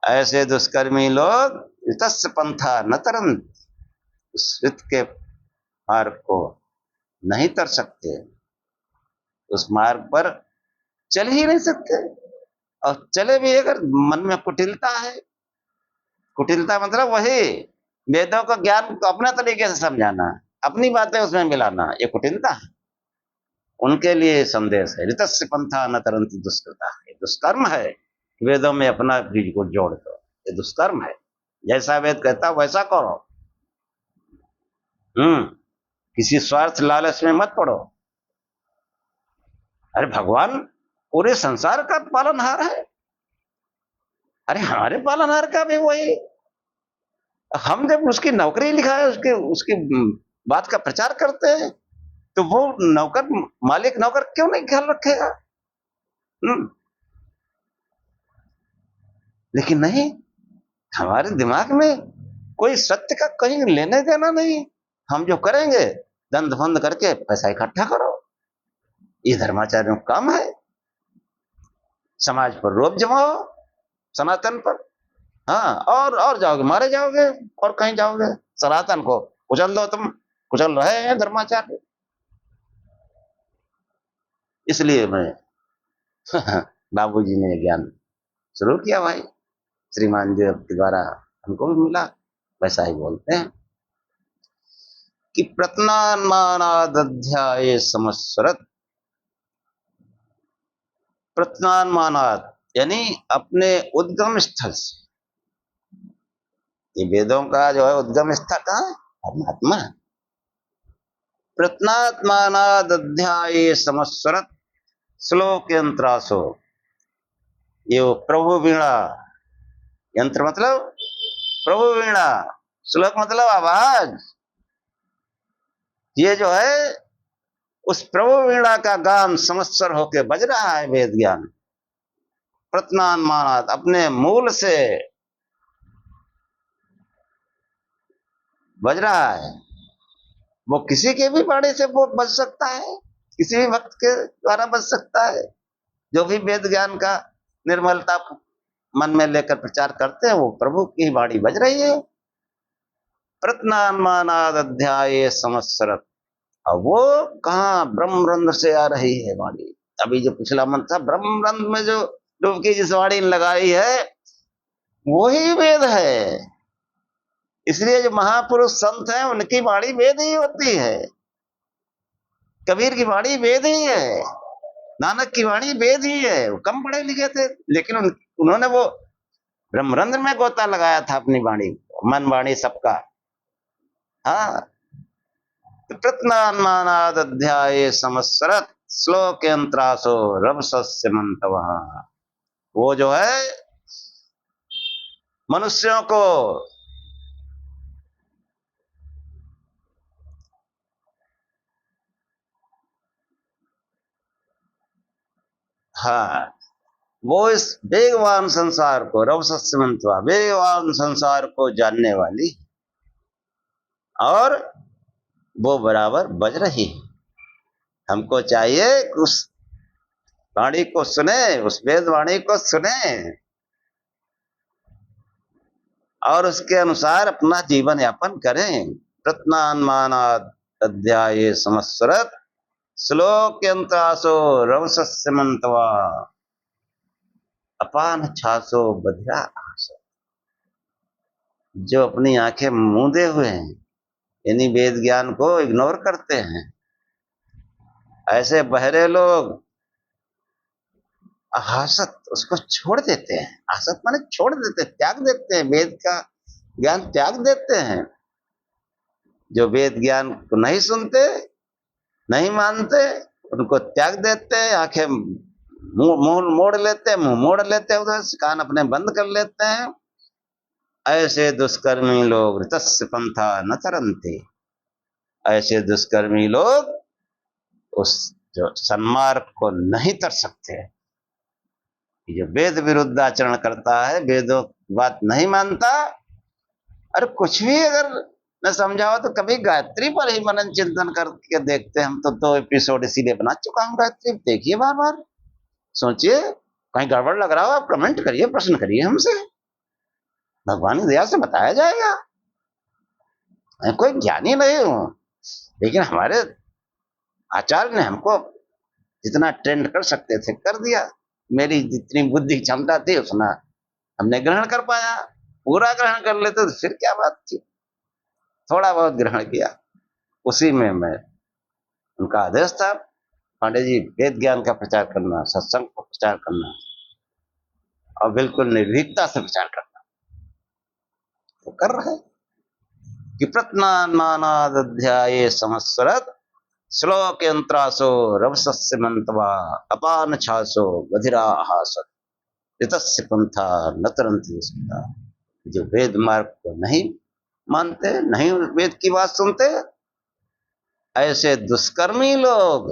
ऐसे दुष्कर्मी लोग ऋतस्य पंथा न तरन्ति, उस ऋत के मार्ग को नहीं तर सकते, उस मार्ग पर चल ही नहीं सकते। और चले भी अगर, मन में कुटिलता है। कुटिलता मतलब वही वेदों का ज्ञान को अपने तरीके से समझाना, अपनी बातें उसमें मिलाना, ये कुटिलता है। उनके लिए संदेश है, ऋतस्य पंथा न तरन्ति दुष्कृता। ये दुष्कर्म है, वेदों में अपना बीज को जोड़ दो, ये दुष्कर्म है। जैसा वेद कहता वैसा करो। किसी स्वार्थ लालच में मत पड़ो। अरे भगवान पूरे संसार का पालनहार है। अरे हमारे पालनहार का भी वही, हम जब उसकी नौकरी लिखा है, उसके उसकी बात का प्रचार करते हैं, तो वो नौकर, मालिक नौकर क्यों नहीं ख्याल रखेगा? लेकिन नहीं, हमारे दिमाग में कोई सत्य का कहीं लेने देना नहीं। हम जो करेंगे, दंड बंद करके पैसा इकट्ठा करो, ये धर्माचार्यों का काम है। समाज पर रोब जमाओ, सनातन पर। हाँ, और जाओगे मारे जाओगे, और कहीं जाओगे। सनातन को कुचल दो, तुम कुचल रहे हैं धर्माचार्य। इसलिए मैं बाबूजी ने ज्ञान शुरू किया भाई, श्रीमान जी के द्वारा हमको भी मिला। वैसा ही बोलते हैं कि प्रत्नान्मानादध्याये समस्वरत। प्रत्नान्मानाद यानी अपने उद्गम स्थल से। ये वेदों का जो है उद्गम स्थल कहाँ है? परमात्मा। प्रत्नात्मानादध्याये समस्वरत श्लोक यंत्रासो। ये प्रभु वीणा, यंत्र मतलब प्रभु वीणा, श्लोक मतलब आवाज। ये जो है उस प्रभु वीणा का गान संवत्सर होके बज रहा है वेद ज्ञान। प्रत्नान्मानात अपने मूल से बज रहा है। वो किसी के भी बाणी से वो बज सकता है, किसी भी भक्त के द्वारा बज सकता है। जो भी वेद ज्ञान का निर्मलता मन में लेकर प्रचार करते हैं, वो प्रभु की वाणी बज रही है। प्रत्नान्मानाद अध्याये संवत्सरत। अब वो कहाँ ब्रह्मरंध्र से आ रही है वाणी। अभी जो पिछला मंत्र था, ब्रह्मरंध्र में जो डुबकी जिस वाणी लगाई है, वही वेद है। इसलिए जो महापुरुष संत हैं, उनकी वाणी वेद ही होती है। कबीर की वाणी वेद ही है, नानक की वाणी वेद ही है। वो कम पढ़े लिखे थे, लेकिन उन्होंने वो ब्रह्मरंध्र में गोता लगाया था अपनी वाणी, मन वाणी सबका। हाँ, प्रत्नान्मानाद अध्याये संवत्सरत श्लोक यंत्रासो रवसस्य मंतवः। वो जो है मनुष्यों को हाँ, वो इस वेगवान संसार को, रवसस्य मंतवा, वेगवान संसार को जानने वाली, और वो बराबर बज रही है। हमको चाहिए कि उस वाणी को सुने, उस वेद वाणी को सुने, और उसके अनुसार अपना जीवन यापन करें। प्रत्नान्मानाद अध्याये संवत्सरत श्लोक यंत्रासो रवसस्य मंतवा अपान छासो बधिरा आसो। जो अपनी आंखें मूंदे हुए हैं, यानी वेद ज्ञान को इग्नोर करते हैं, ऐसे बहरे लोग हासत उसको छोड़ देते हैं। हासत माने छोड़ देते, त्याग देते हैं, वेद का ज्ञान त्याग देते हैं। जो वेद ज्ञान को नहीं सुनते, नहीं मानते, उनको त्याग देते हैं। आंखें मुंह मोड़ लेते हैं, मुंह मोड़ लेते हैं, उधर कान अपने बंद कर लेते हैं। ऐसे दुष्कर्मी लोग ऋतस्य पंथा न तरन्ते। ऐसे दुष्कर्मी लोग उस जो सन्मार्ग को नहीं तर सकते। जो वेद विरुद्ध आचरण करता है, वेदों की बात नहीं मानता, अरे कुछ भी अगर न समझाओ तो कभी गायत्री पर ही मनन चिंतन करके देखते हैं। हम तो 2 एपिसोड इसीलिए बना चुका हूं, गायत्री देखिए, बार बार सोचिए, कहीं गड़बड़ लग रहा हो आप कमेंट करिए, प्रश्न करिए हमसे, भगवान की दया से बताया जाएगा। मैं कोई ज्ञानी नहीं हूं, लेकिन हमारे आचार्य ने हमको जितना ट्रेंड कर सकते थे कर दिया। मेरी जितनी बुद्धि क्षमता थी उतना हमने ग्रहण कर पाया। पूरा ग्रहण कर लेते तो फिर क्या बात थी। थोड़ा बहुत ग्रहण किया, उसी में मैं, उनका आदेश था, पांडे जी वेद ज्ञान का प्रचार करना, सत्संग का प्रचार करना, और बिल्कुल निर्भीकता से प्रचार करना, तो कर रहे कि प्रत्नान्मानाद अध्याये संवत्सरत श्लोक यंत्रासो रवसस्य मंतवा अपान छासो बधिरा हासत ऋतस्य पंथा न तरंति दुष्कृता। जो वेद मार्ग को नहीं मानते, नहीं वेद की बात सुनते, ऐसे दुष्कर्मी लोग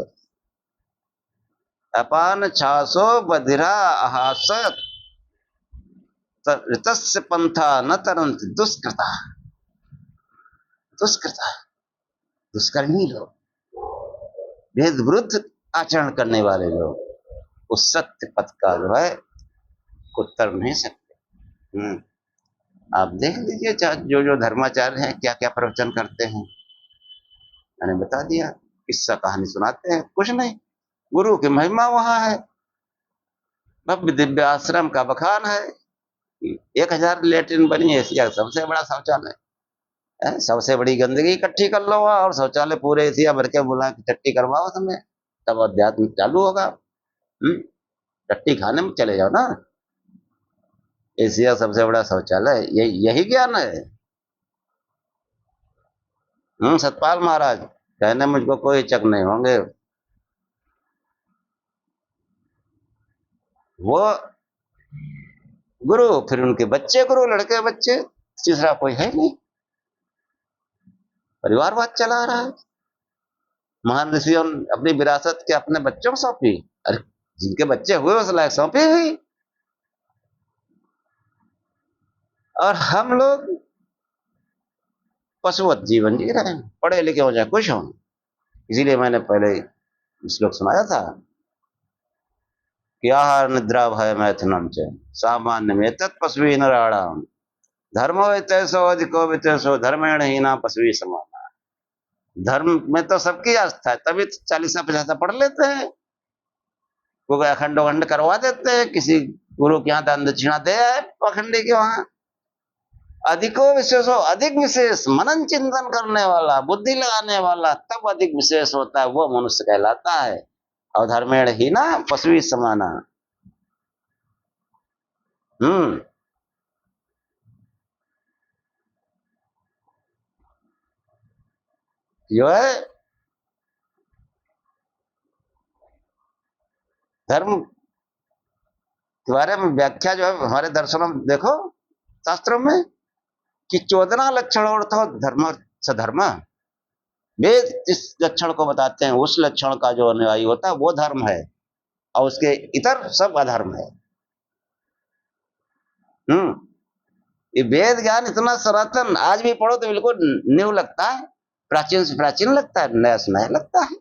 अपान छासो बधिरा हासत ऋतस्य पंथा न तरंति दुष्कृता। दुष्कृता दुष्कर्मी लोग, वेद विरुद्ध आचरण करने वाले लोग उस सत्य पथ का जो है उत्तर नहीं सकते। आप देख लीजिए जो जो धर्माचार्य हैं क्या क्या प्रवचन करते हैं, मैंने बता दिया, किस्सा कहानी सुनाते हैं, कुछ नहीं, गुरु की महिमा वहां है, भव्य दिव्य आश्रम का बखान है, 1000 लेट्रिन बनी है, एशिया सबसे बड़ा शौचालय है, सबसे बड़ी गंदगी इकट्ठी कर लो और शौचालय पूरे एशिया भर के बुला के टट्टी करवाओ तुम्हें, तब अध्यात्म चालू होगा। टट्टी खाने में चले जाओ ना, एशिया सबसे बड़ा शौचालय, यही ज्ञान है। सतपाल महाराज कहने मुझको कोई चक नहीं होंगे, वो गुरु, फिर उनके बच्चे गुरु, लड़के बच्चे, तीसरा कोई है नहीं, परिवारवाद चला रहा है। महान ऋषियों अपनी विरासत के अपने बच्चों को सौंपी, अरे जिनके बच्चे हुए उस लायक सौंपी हुई, और हम लोग पशुवत जीवन जी रहे हैं, पढ़े लिखे हो जाए खुश हो। इसीलिए मैंने पहले श्लोक सुनाया था कि आहार निद्रा भय मैथुनम च सामान्य में तत्पशुवी नराणाम धर्मो वितैसो अधिको वितैसो धर्मेण हीना पशुवी समाना। धर्म में तो सबकी आस्था है, तभी 40-50 पढ़ लेते हैं, वो अखंड वखंड करवा देते हैं, किसी गुरु के यहाँ दान दक्षिणा दे आए पखंडी के वहां। अधिको विशेष हो, अधिक विशेष मनन चिंतन करने वाला, बुद्धि लगाने वाला, तब अधिक विशेष होता है, वो मनुष्य कहलाता है। और धर्मेण ही ना पशुवी समाना। जो है धर्म के बारे में व्याख्या जो है हमारे दर्शनों में देखो, शास्त्रों में, कि 14 लक्षण और तो धर्म सधर्म, वेद जिस लक्षण को बताते हैं उस लक्षण का जो अनुयायी होता है वो धर्म है, और उसके इतर सब अधर्म है। ये वेद ज्ञान इतना सनातन, आज भी पढ़ो तो बिल्कुल न्यू लगता है, प्राचीन से प्राचीन लगता है, नया से नया लगता है।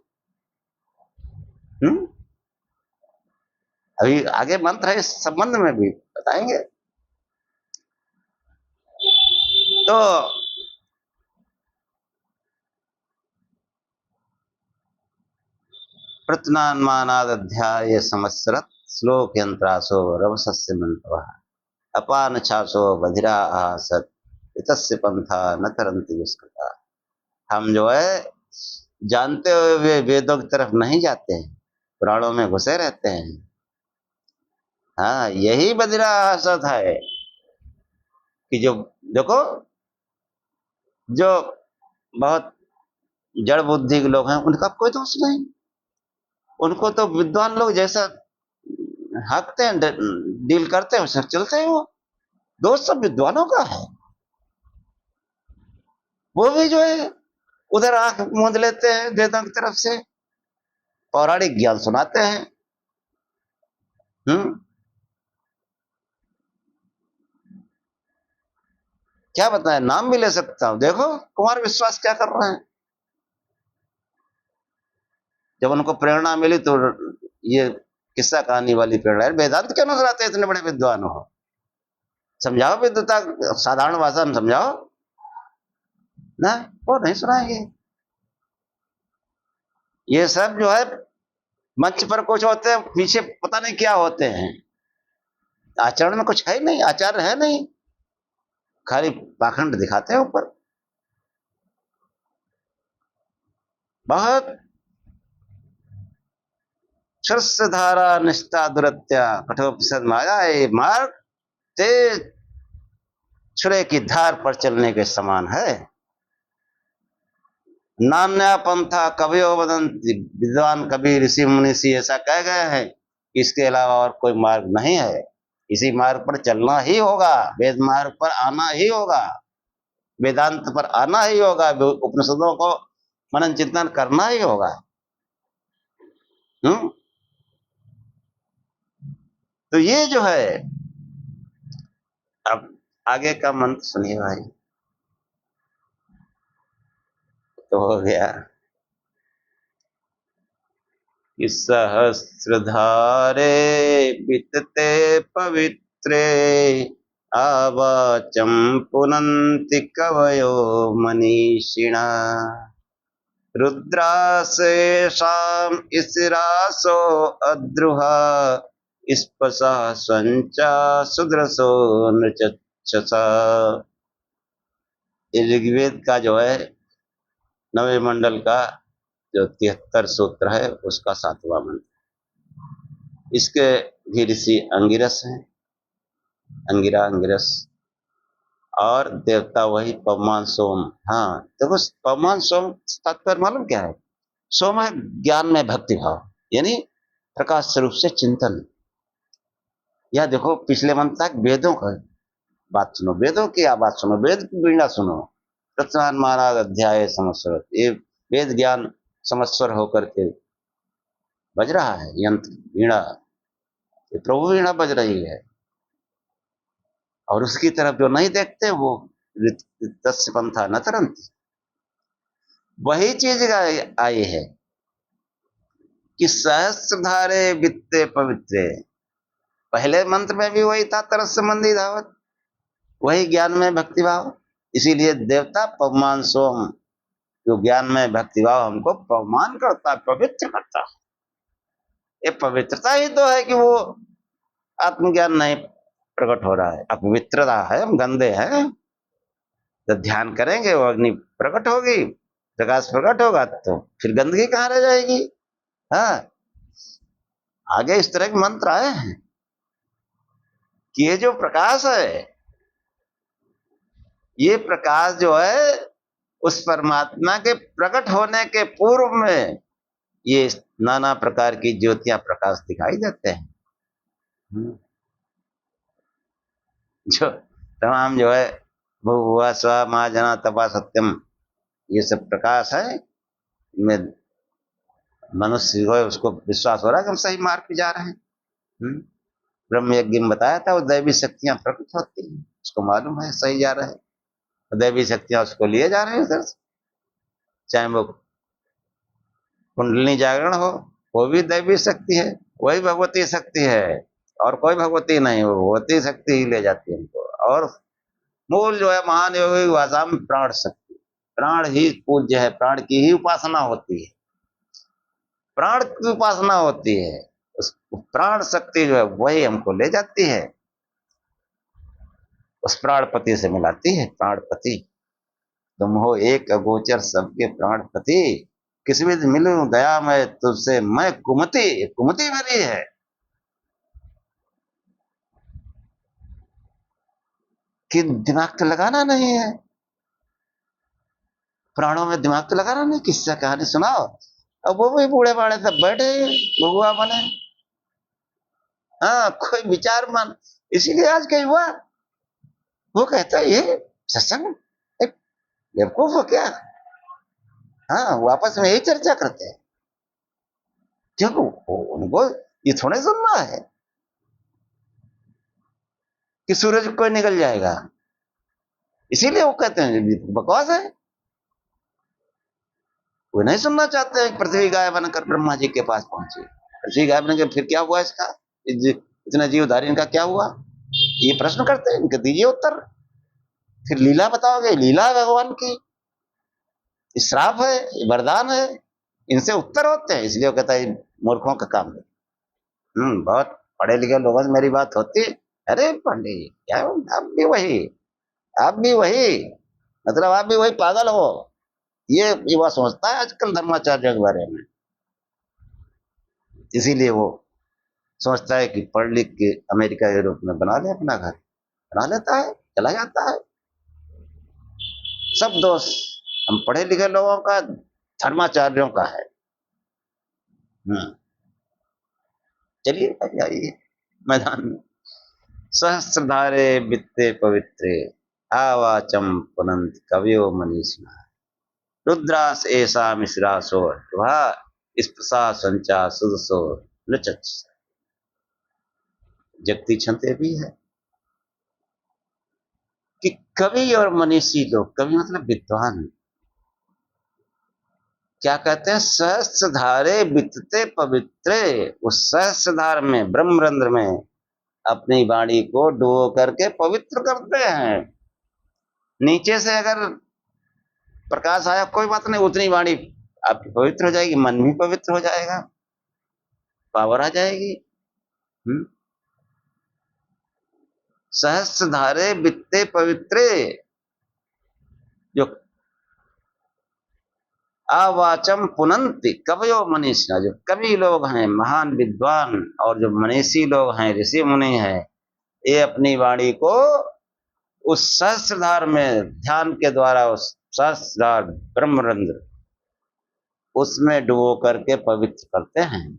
अभी आगे मंत्र है इस संबंध में भी बताएंगे। तो प्रत्नान्मानादध्याय संवत्सरत श्लोक यंत्रासो रवसस्य मंतवः अपान छासो बधिरा आसत इतस्य पंथा न तरंति दुष्कृता। हम जो है जानते हुए वे वेदों की तरफ नहीं जाते हैं, पुराणों में घुसे रहते हैं। हाँ, यही बधिरा आसत है कि जो देखो, जो बहुत जड़ बुद्धि के लोग हैं उनका कोई दोष नहीं, उनको तो विद्वान लोग जैसा हकते हैं, डील करते हैं, उससे चलते हैं, वो दोष सब विद्वानों का है। वो भी जो है उधर आंख मूंद लेते हैं वेदों की तरफ से, पौराणिक ज्ञान सुनाते हैं। क्या बताएं, नाम भी ले सकता हूं, देखो कुमार विश्वास क्या कर रहे हैं। जब उनको प्रेरणा मिली तो ये किस्सा कहानी वाली प्रेरणा है, वेदांत क्यों न सुनाते, इतने बड़े विद्वान हो, समझाओ विद्वता, साधारण भाषा में समझाओ ना, वो नहीं सुनाएंगे। ये सब जो है मंच पर कुछ होते हैं, पीछे पता नहीं क्या होते हैं, आचरण में कुछ है नहीं, आचार है नहीं, खाली पाखंड दिखाते हैं ऊपर। बहुत धारा निष्ठा दुरत्या कठोपनिषद माया, ये मार्ग तेज छुरे की धार पर चलने के समान है। नान्या पंथा कवयो वदंती, विद्वान कवि ऋषि मुनीषि ऐसा कह गए हैं कि इसके अलावा और कोई मार्ग नहीं है। इसी मार्ग पर चलना ही होगा, वेद मार्ग पर आना ही होगा, वेदांत पर आना ही होगा, उपनिषदों को मनन चिंतन करना ही होगा। हम्म। तो ये जो है, अब आगे का मंत्र सुनिए भाई। तो हो गया कि सहस्रधारे वितते पवित्रे आवाचम पुनन्ति कवयो मनीषिणा रुद्राशेषाम इसरासो अद्रुहा स्पशा संचा सुदृशो नृचक्षसा। ऋग्वेद का जो है नवे मंडल का जो 73 सूत्र है उसका 7वां मंत्र। इसके भी ऋषि अंगिरस हैं, अंगिरा अंगिरस, और देवता वही पवमान सोम। हाँ देखो, पवमान सोम तात्पर्य मालूम क्या है? सोम है ज्ञान में भक्ति भाव, यानी प्रकाश स्वरूप से चिंतन। यह देखो पिछले मंत्र तक वेदों का बात सुनो, वेदों की बात सुनो, वेद की वीणा सुनो। प्रस्थान महाराज अध्याय संवत्सर, ये वेद ज्ञान संवत्सर होकर के बज रहा है यंत्र वीणा, ये प्रभु वीणा बज रही है। और उसकी तरफ जो नहीं देखते वो तस्य पंथा न तरंती। वही चीज आई है कि सहस्रधारे वित्ते पवित्रे। पहले मंत्र में भी वही था, तरस संबंधी धावत, वही ज्ञान में भक्तिभाव। इसीलिए देवता पवमान सोम, जो ज्ञान में भक्तिभाव हमको पवमान करता है, पवित्र करता है। ये पवित्रता ही तो है कि वो आत्मज्ञान नहीं प्रकट हो रहा है, अपवित्रता है, हम गंदे हैं। जब ध्यान करेंगे वो अग्नि प्रकट होगी, प्रकाश प्रकट होगा, तो फिर गंदगी कहाँ रह जाएगी। हाँ, आगे इस तरह के मंत्र आए हैं कि ये जो प्रकाश है, ये प्रकाश जो है उस परमात्मा के प्रकट होने के पूर्व में ये नाना प्रकार की ज्योतियां प्रकाश दिखाई देते हैं। जो तमाम जो है भुवा स्व महाजना तपा सत्यम, ये सब प्रकाश है। में मनुष्य जो है उसको विश्वास हो रहा है कि हम सही मार्ग पे जा रहे हैं। ब्रह्म यज्ञ में बताया था वो दैवी शक्तियां प्रकट होती हैं, उसको मालूम है सही जा रहे हैं, दैवी शक्तियां उसको लिए जा रहे हैं उधर से। चाहे वो कुंडलिनी जागरण हो, वो भी दैवी शक्ति है, वही भगवती शक्ति है, और कोई भगवती नहीं, वो भगवती शक्ति ही ले जाती है हमको। और मूल जो है महान योगी भाषा में प्राण शक्ति, प्राण ही पूज्य है, प्राण की ही उपासना होती है, प्राण की उपासना होती है। उस प्राण शक्ति जो है वही हमको ले जाती है, उस प्राणपति से मिलाती है। प्राणपति तुम हो एक अगोचर सबके प्राणपति, किसी भी मिलूं दया में तुझसे मैं कुमति, कुमति भरी है। कि दिमाग तो लगाना नहीं है, प्राणों में दिमाग तो लगाना नहीं, किस्सा कहानी सुनाओ। अब वो भी बूढ़े बाड़े सब बैठे बबुआ बने, हाँ कोई विचार मान। इसीलिए आज कहीं हुआ वो कहता है ये सत्संग बेवकूफ हो क्या। हाँ वो आपस में यही चर्चा करते हैं, क्योंकि उनको ये थोड़े सुनना है कि सूरज कोई निकल जाएगा। इसीलिए वो कहते हैं बकवास है, वो नहीं सुनना चाहते हैं। पृथ्वी गाय बनकर ब्रह्मा जी के पास पहुंची, पृथ्वी गाय बनकर फिर क्या हुआ इसका, इतना जीवधारी इनका क्या हुआ, ये प्रश्न करते हैं, इनके दीजिए उत्तर। फिर लीला बताओगे, लीला भगवान की, श्राप है, वरदान है, इनसे उत्तर होते हैं। इसलिए वो कहता है मूर्खों का काम है। बहुत पढ़े लिखे लोगों से मेरी बात होती, अरे पंडित जी क्या आप भी वही, आप भी वही, मतलब आप भी वही पागल हो, ये युवा सोचता है आजकल धर्माचार्य के बारे में। इसीलिए वो सोचता है कि पढ़ लिख के अमेरिका यूरोप में बना ले अपना घर, बना लेता है, चला जाता है, सब दोष हम पढ़े लिखे लोगों का, धर्माचार्यों का है। चलिए आइए मैदान में। सहस्रधारे वित्ते पवित्रे, आवाचम पुनंत कवयो मनीषिणः। रुद्रास ऐसा मिश्रासो, वह स्पृशा संचा सुदसो न चक्षुष। जगती छंते भी है कि कवि और मनीषी लोग, कवि मतलब विद्वान, क्या कहते हैं, सहस्रधारे वित्ते पवित्रे, उस सहस्रधार में, ब्रह्मरंध्र में अपनी वाणी को डुबो करके पवित्र करते हैं। नीचे से अगर प्रकाश आया कोई बात नहीं, उतनी वाणी आपकी पवित्र हो जाएगी, मन भी पवित्र हो जाएगा, पावर आ जाएगी। सहस्रधारे वित्ते पवित्रे, जो अवाचम पुनंति कवयो मनीषिणः, जो कवि लोग हैं, महान विद्वान, और जो मनीषी लोग हैं, ऋषि मुनि हैं, ये अपनी वाणी को उस सहस्रधार में ध्यान के द्वारा, उस सहस्रधार ब्रह्मरंध्र, उसमें डुबो करके पवित्र करते हैं।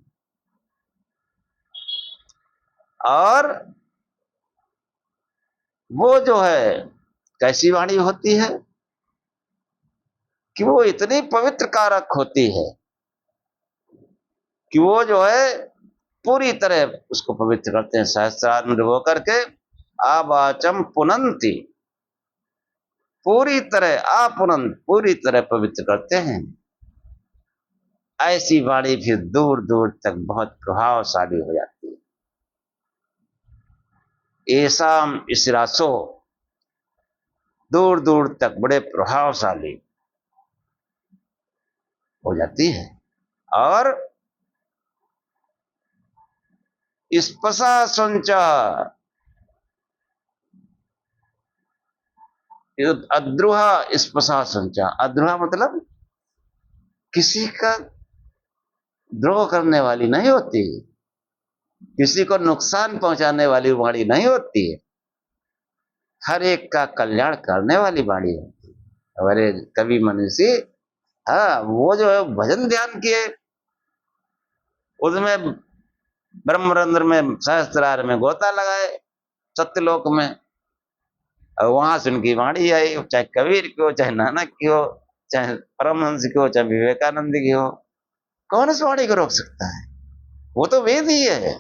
और वो जो है कैसी वाणी होती है कि वो इतनी पवित्र कारक होती है कि वो जो है पूरी तरह उसको पवित्र करते हैं। सहस्रार में डुबो करके आवाचम पुनंति, पूरी तरह, आपुनंत, पूरी तरह पवित्र करते हैं। ऐसी वाणी फिर दूर दूर तक बहुत प्रभावशाली हो जाती है। ऐसा इशरासो, दूर दूर तक बड़े प्रभावशाली हो जाती है। और स्पशा संचा, अद्रुहा स्पशा संचा, अद्रुहा मतलब किसी का द्रोह करने वाली नहीं होती, किसी को नुकसान पहुंचाने वाली वाणी नहीं होती है, हर एक का कल्याण करने वाली वाणी होती है। हमारे कवि मनीषी, हाँ, वो जो है भजन ध्यान किए, उसमें ब्रह्मरंध्र में, सहस्त्रार में गोता लगाए, सत्यलोक में, और वहां से उनकी वाणी आई, चाहे कबीर की हो, चाहे नानक की हो, चाहे परमहंस की हो, चाहे विवेकानंद की हो, कौन इस वाणी को रोक सकता है? वो तो वेद ही है,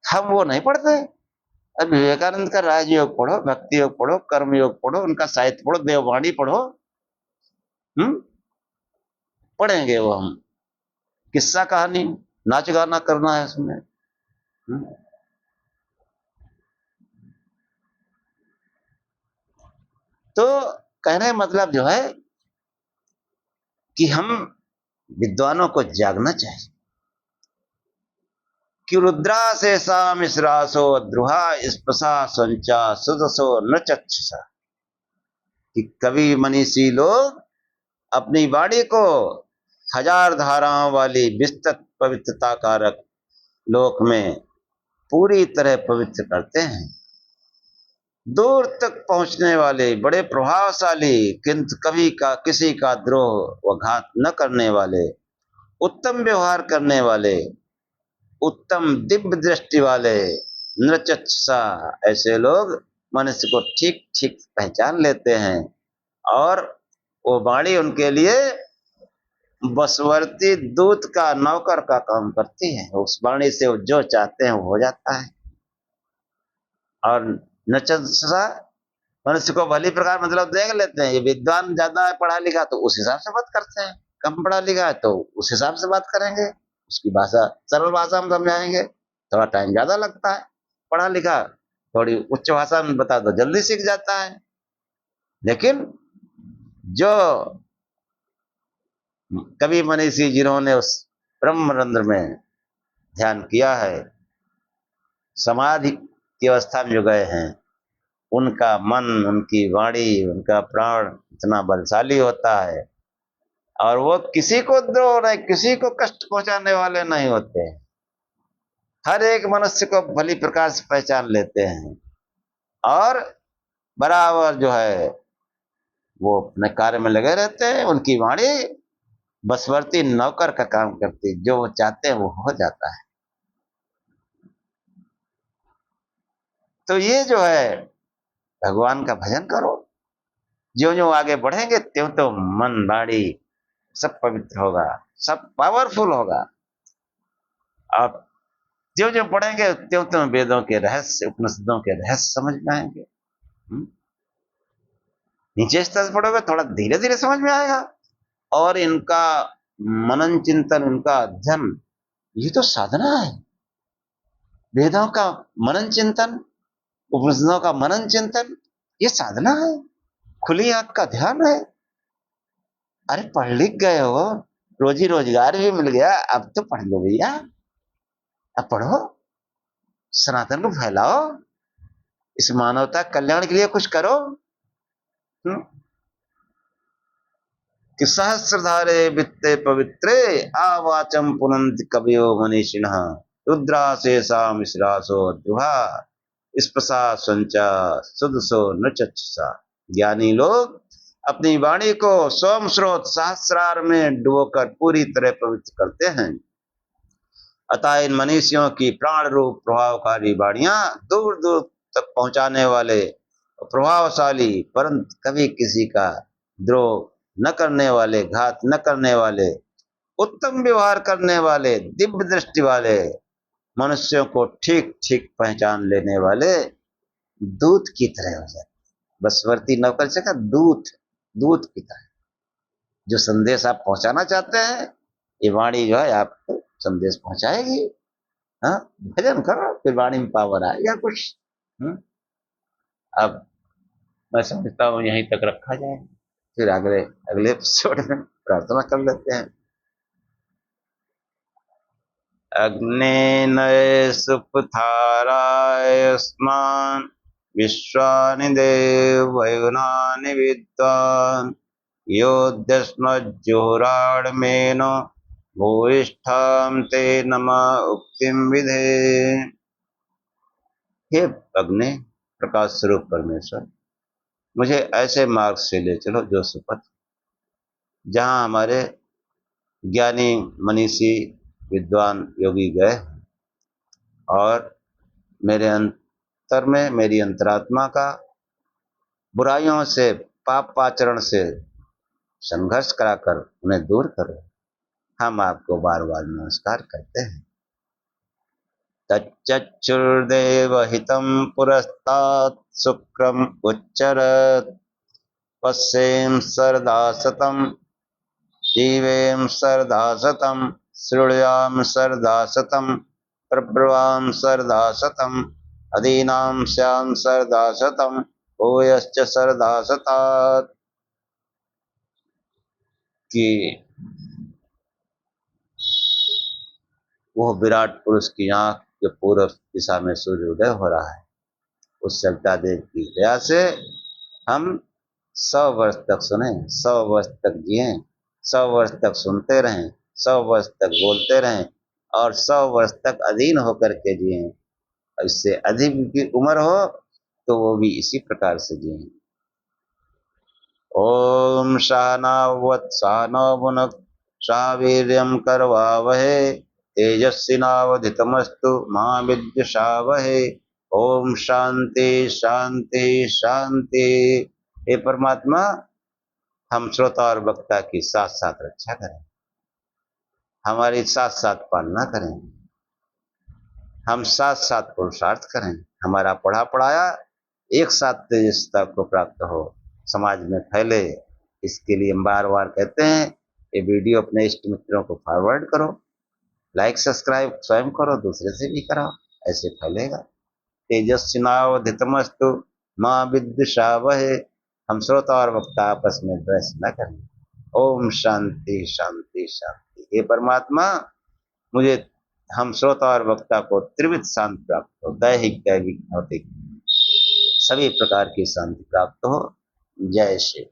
हम वो नहीं पढ़ते। अब विवेकानंद का राजयोग पढ़ो, भक्ति योग पढ़ो, कर्म योग पढ़ो, उनका साहित्य पढ़ो, देववाणी पढ़ो, पढ़ेंगे वो हम, किस्सा कहानी, नाच गाना करना है उसमें। तो कहने मतलब जो है कि हम विद्वानों को जागना चाहिए कि रुद्रा शेषा मिश्रासो द्रुहा स्पृशा संचा सुदसो न चक्षुषा, कि कवि मनीषी लोग अपनी वाणी को हजार धाराओं वाली विस्तृत पवित्रता कारक लोक में पूरी तरह पवित्र करते हैं। दूर तक पहुंचने वाले, बड़े प्रभावशाली, किंतु कभी का किसी का द्रोह व घात न करने वाले, उत्तम व्यवहार करने वाले, उत्तम दिव्य दृष्टि वाले, नृचक्षुषा, ऐसे लोग मनुष्य को ठीक ठीक पहचान लेते हैं, और वो वाणी उनके लिए बसवर्ती दूत का, नौकर का काम करती है। उस वाणी से वो जो चाहते हैं वो हो जाता है। और नृचक्षुषा मनुष्य को भली प्रकार मतलब देख लेते हैं। ये विद्वान ज्यादा है पढ़ा लिखा तो उस हिसाब से बात करते हैं, कम पढ़ा लिखा है तो उस हिसाब से बात करेंगे, उसकी भाषा सरल भाषा में समझाएंगे, थोड़ा टाइम ज्यादा लगता है। पढ़ा लिखा थोड़ी उच्च भाषा में बता दो, जल्दी सीख जाता है। लेकिन जो कवि मनीषी जिन्होंने उस ब्रह्मरंध्र में ध्यान किया है, समाधि की अवस्था में जो गए हैं, उनका मन, उनकी वाणी, उनका प्राण इतना बलशाली होता है, और वो किसी को द्रोह नहीं, किसी को कष्ट पहुंचाने वाले नहीं होते, हर एक मनुष्य को भली प्रकार से पहचान लेते हैं, और बराबर जो है वो अपने कार्य में लगे रहते हैं, उनकी वाणी बसवर्ती नौकर का काम करती, जो वो चाहते हैं वो हो जाता है। तो ये जो है, भगवान का भजन करो, ज्यों ज्यों आगे बढ़ेंगे त्यों तो मन वाणी सब पवित्र होगा, सब पावरफुल होगा। आप ज्यों ज्यों पढ़ेंगे त्यों त्यों वेदों के रहस्य, उपनिषदों के रहस्य समझ में आएंगे। नीचे स्तर से पढ़ोगे थोड़ा धीरे धीरे समझ में आएगा। और इनका मनन चिंतन, इनका अध्ययन, ये तो साधना है। वेदों का मनन चिंतन, उपनिषदों का मनन चिंतन, ये साधना है, खुली आंख का ध्यान है। अरे पढ़ लिख गए हो, रोजी रोजगार भी मिल गया, अब तो पढ़ लो भैया, अब पढ़ो, सनातन को फैलाओ, इस मानवता कल्याण के लिए कुछ करो। कि सहस्रधारे वित्ते पवित्रे आवाचम पुनंत कवियो मनीषिणः रुद्राशेषा मिश्रासो द्रुहा स्पृशा संचा सुदसो नृचक्षुषा। ज्ञानी लोग अपनी वाणी को सोम स्रोत सहस्रार में डुबोकर पूरी तरह पवित्र करते हैं। अतः इन मनीषियों की प्राण रूप प्रभावकारी वाणियां दूर दूर तक पहुंचाने वाले, प्रभावशाली, परंतु कभी किसी का द्रोह न करने वाले, घात न करने वाले, उत्तम व्यवहार करने वाले, दिव्य दृष्टि वाले, मनुष्यों को ठीक ठीक पहचान लेने वाले दूत की तरह हो जाते। बसवर्ती नौकर से का दूत, दूत की तरह। जो संदेश आप पहुंचाना चाहते हैं, ये वाणी जो है आपको संदेश पहुंचाएगी। हाँ, भजन करो, फिर वाणी में पावर आएगा कुछ। अब मैं समझता हूँ यहीं तक रखा जाए, फिर अगले अगले एपिसोड में प्रार्थना कर लेते हैं। अग्नेन सुपथाराय स्मान् विश्वानि देवयुनानि विद्वान् योऽध्यस्मज्जुहोराड्मेनो भूयिष्ठां ते नमः उक्तिं विधे। हे अग्नि, प्रकाश स्वरूप परमेश्वर, मुझे ऐसे मार्ग से ले चलो जो सुपथ, जहां हमारे ज्ञानी मनीषी विद्वान योगी गए और मेरे अंतर में, मेरी अंतरात्मा का बुराइयों से, पाप पाचरण से संघर्ष कराकर उन्हें दूर करो। हम आपको बार बार नमस्कार करते हैं। तच्चक्षुर्देवहितं पुरस्तात् शुक्रम उच्चरत् पश्येम सरदा सतम जीवेम सरदा सतम शृणुयाम सरदा सतम प्रब्रवाम सरदा सतम अदीनाम श्याम सरदा सतम भूयश्च सरदा सतात्। कि वो विराट पुरुष की आंख जो पूर्व दिशा में सूर्योदय हो रहा है, उस सविता देव की दया से हम 100 वर्ष तक सुने, 100 वर्ष तक जिए, 100 वर्ष तक सुनते रहें, 100 वर्ष तक बोलते रहें और 100 वर्ष तक अधीन होकर के जिए। इससे अधिक की उम्र हो तो वो भी इसी प्रकार से जिए। ओम सहनाववतु सहनौ भुनक्तु सह वीर्यं करवावहै तेजस्विनावधीतमस्तु मा विद्विषावहै। ओम शांति शांति शांति। हे परमात्मा, हम श्रोता और वक्ता की साथ साथ रक्षा करें, हमारी साथ साथ पालना करें, हम साथ साथ पुरुषार्थ करें, हमारा पढ़ा पढ़ाया एक साथ तेजस्विता को प्राप्त हो, समाज में फैले। इसके लिए हम बार बार कहते हैं, ये वीडियो अपने इष्ट मित्रों को फॉरवर्ड करो, लाइक सब्सक्राइब स्वयं करो, दूसरे से भी कराओ, ऐसे फैलेगा। तेजस्विनावधीतमस्तु मां विद्विषावहै। हम श्रोता और वक्ता आपस में द्वेष न करें। ओम शांति शांति शांति। हे परमात्मा, मुझे हम श्रोता और वक्ता को त्रिविध शांति प्राप्त हो, दैहिक दैविक भौतिक सभी प्रकार की शांति प्राप्त हो। जय श्री